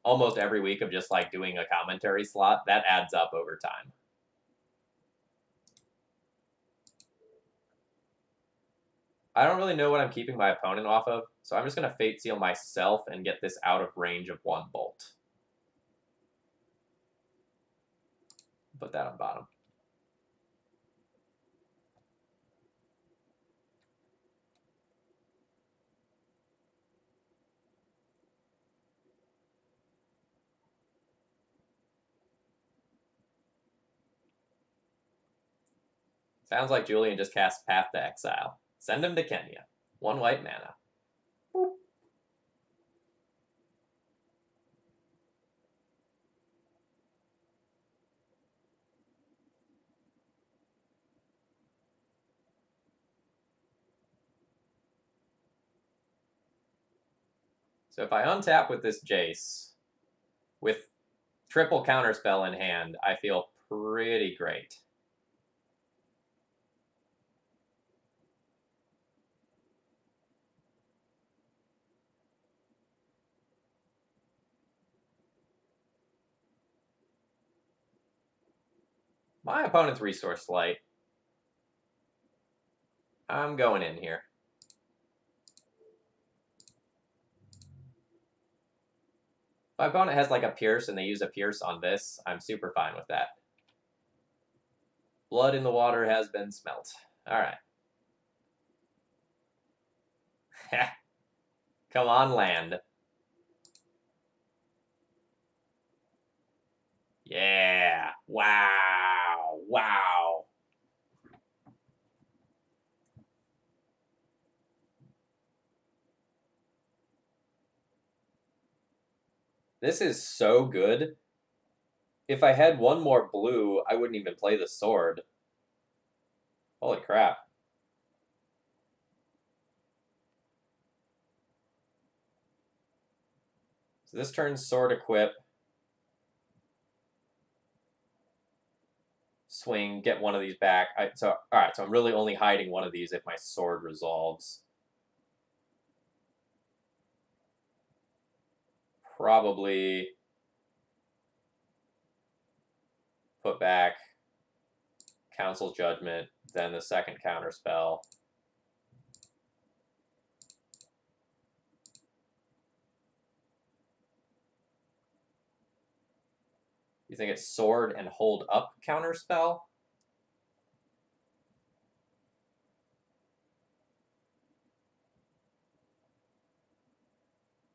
almost every week of just like doing a commentary slot, that adds up over time. I don't really know what I'm keeping my opponent off of, so I'm just going to Fate Seal myself and get this out of range of one bolt. Put that on bottom. Sounds like Julian just cast Path to Exile. Send him to Kenya. 1 white mana. Boop. So if I untap with this Jace, with triple counterspell in hand, I feel pretty great. My opponent's resource light. I'm going in here. If my opponent has like a Pierce and they use a Pierce on this, I'm super fine with that. Blood in the water has been smelt. All right. Come on, land. Yeah. Wow. Wow. This is so good. If I had one more blue, I wouldn't even play the sword. Holy crap. So this turns sword equip. Swing, get one of these back. All right, so I'm really only hiding one of these if my sword resolves. probably put back Council's Judgment, then the second counterspell. You think it's Sword and Hold Up counterspell?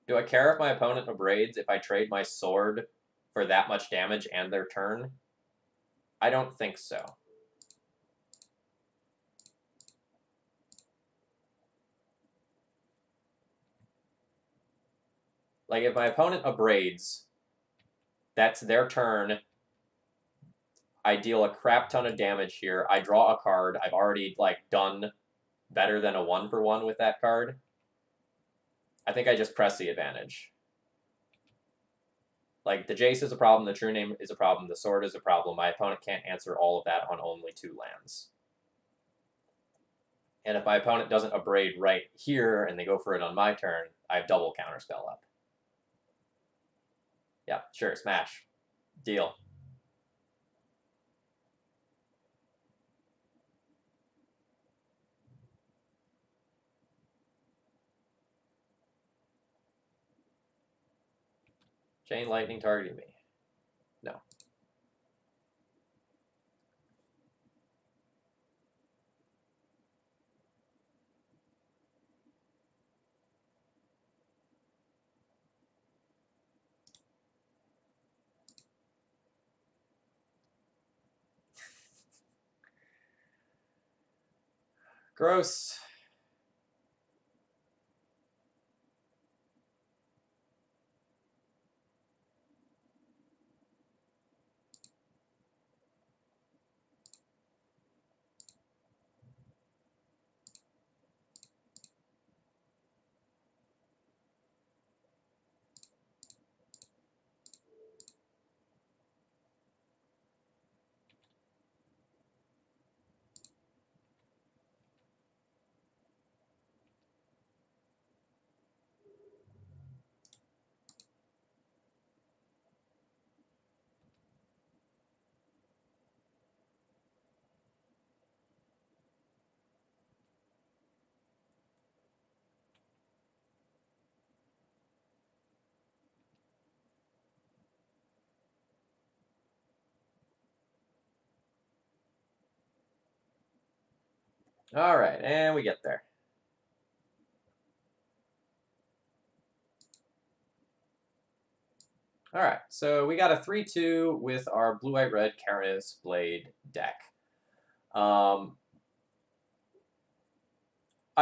Do I care if my opponent abrades if I trade my sword for that much damage and their turn? I don't think so. Like, if my opponent abrades, that's their turn. I deal a crap ton of damage here. I draw a card. I've already, like, done better than a 1-for-1 with that card. I think I just press the advantage. Like, the Jace is a problem, the True Name is a problem, the Sword is a problem. My opponent can't answer all of that on only 2 lands. And if my opponent doesn't abrade right here and they go for it on my turn, I have double counterspell up. Yeah, sure, smash. Deal. Chain Lightning targeting me. No. Gross. All right, and we get there. All right, so we got a 3-2 with our blue-white-red Keranos Blade deck. I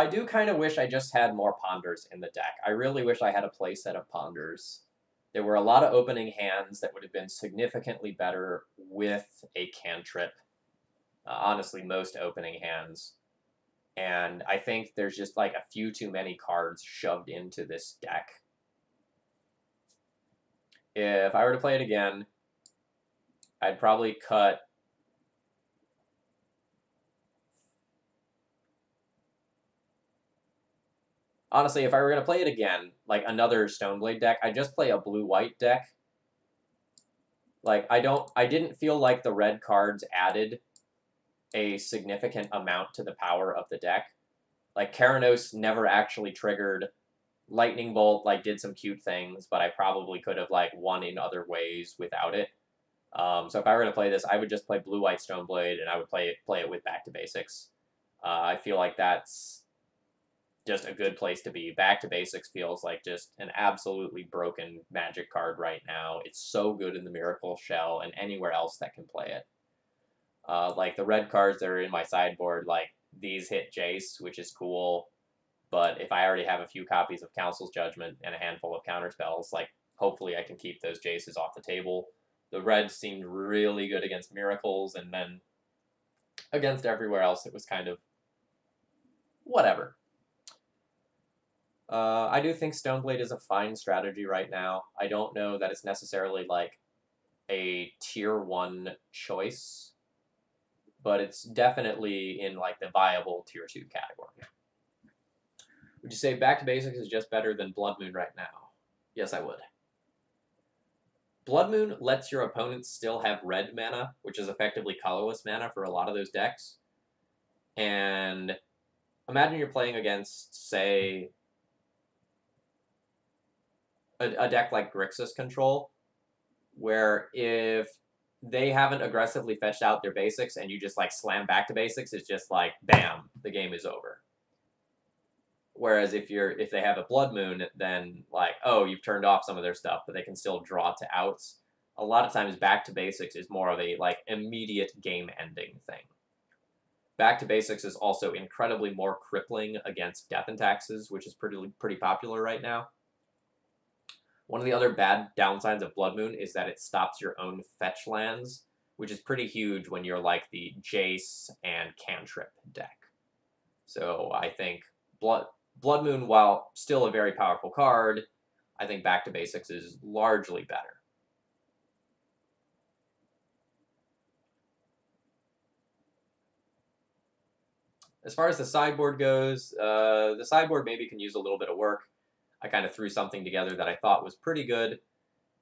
do kind of wish I just had more Ponders in the deck. I really wish I had a playset of Ponders. There were a lot of opening hands that would have been significantly better with a cantrip. Honestly, most opening hands. And I think there's just like a few too many cards shoved into this deck. If I were to play it again, I'd probably cut... Honestly, if I were going to play it again, like another Stoneblade deck, I'd just play a blue-white deck. Like, I didn't feel like the red cards added a significant amount to the power of the deck. Like, Keranos never actually triggered. Lightning Bolt, like, did some cute things, but I probably could have, like, won in other ways without it. So if I were to play this, I would just play Blue-White Stoneblade, and I would play it with Back to Basics. I feel like that's just a good place to be. Back to Basics feels like just an absolutely broken Magic card right now. It's so good in the Miracle Shell and anywhere else that can play it. Like, the red cards that are in my sideboard, like, these hit Jace, which is cool. But if I already have a few copies of Council's Judgment and a handful of counterspells, like, hopefully I can keep those Jaces off the table. The red seemed really good against Miracles, and then against everywhere else it was kind of whatever. I do think Stoneblade is a fine strategy right now. I don't know that it's necessarily, like, a tier 1 choice, but it's definitely in, like, the viable tier 2 category. Would you say Back to Basics is just better than Blood Moon right now? Yes, I would. Blood Moon lets your opponents still have red mana, which is effectively colorless mana for a lot of those decks. And imagine you're playing against, say, a deck like Grixis Control, where if they haven't aggressively fetched out their basics and you just like slam back to basics, it's just like bam, the game is over. Whereas if they have a Blood Moon, then like, oh, you've turned off some of their stuff, but they can still draw to outs. A lot of times back to basics is more of a like immediate game ending thing. Back to basics is also incredibly more crippling against death and taxes, which is pretty popular right now. One of the other bad downsides of Blood Moon is that it stops your own fetch lands, which is pretty huge when you're like the Jace and Cantrip deck. So I think Blood Moon, while still a very powerful card, I think Back to Basics is largely better. As far as the sideboard goes, the sideboard maybe can use a little bit of work. I kind of threw something together that I thought was pretty good.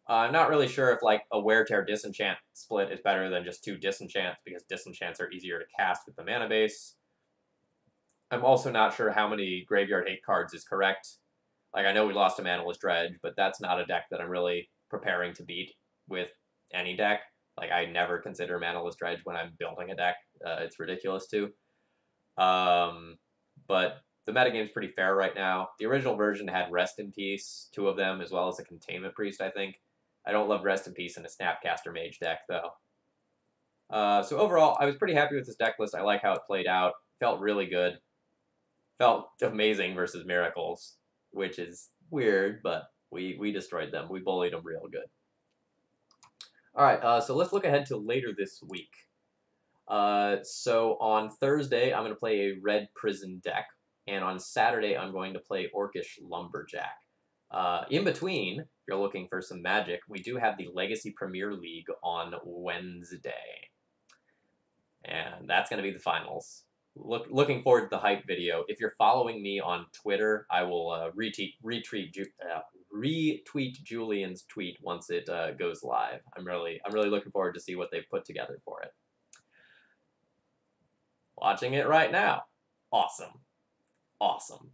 I'm not really sure if like a Wear Tear Disenchant split is better than just 2 Disenchants, because Disenchants are easier to cast with the mana base. I'm also not sure how many Graveyard Hate cards is correct. Like, I know we lost to Manaless Dredge, but that's not a deck that I'm really preparing to beat with any deck. Like, I never consider Manaless Dredge when I'm building a deck. It's ridiculous to. But the metagame's pretty fair right now. The original version had Rest in Peace, 2 of them, as well as a Containment Priest, I think. I don't love Rest in Peace in a Snapcaster Mage deck, though. So overall, I was pretty happy with this deck list. I like how it played out. Felt really good. Felt amazing versus Miracles, which is weird, but we destroyed them. We bullied them real good. All right, so let's look ahead to later this week. So on Thursday, I'm going to play a Red Prison deck, and on Saturday, I'm going to play Orcish Lumberjack. In between, if you're looking for some magic, we do have the Legacy Premier League on Wednesday. And that's going to be the finals. Looking forward to the hype video. If you're following me on Twitter, I will retweet Julian's tweet once it goes live. I'm really looking forward to see what they've put together for it. Watching it right now. Awesome. Awesome.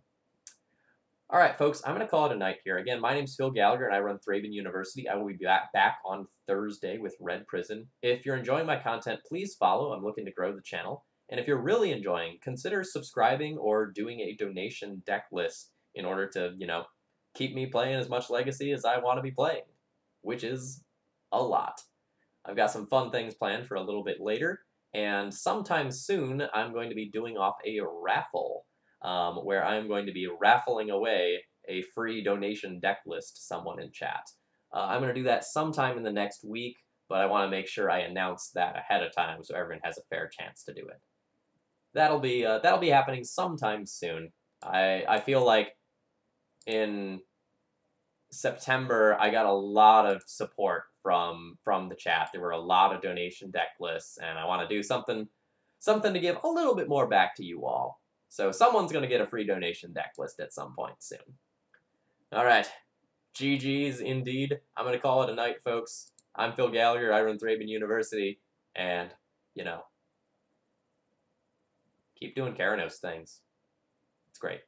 All right, folks, I'm going to call it a night here. Again, my name's Phil Gallagher, and I run Thraben University. I will be back on Thursday with Red Prison. If you're enjoying my content, please follow. I'm looking to grow the channel. And if you're really enjoying, consider subscribing or doing a donation deck list in order to, you know, keep me playing as much Legacy as I want to be playing, which is a lot. I've got some fun things planned for a little bit later, and sometime soon I'm going to be doing off a raffle where I'm going to be raffling away a free donation deck list to someone in chat. I'm going to do that sometime in the next week, but I want to make sure I announce that ahead of time so everyone has a fair chance to do it. That'll be happening sometime soon. I feel like in September I got a lot of support from the chat. There were a lot of donation deck lists, and I want to do something to give a little bit more back to you all. So someone's going to get a free donation deck list at some point soon. All right, GG's indeed. I'm going to call it a night, folks. I'm Phil Gallagher. I run Thraben University, and you know, keep doing Keranos things. It's great.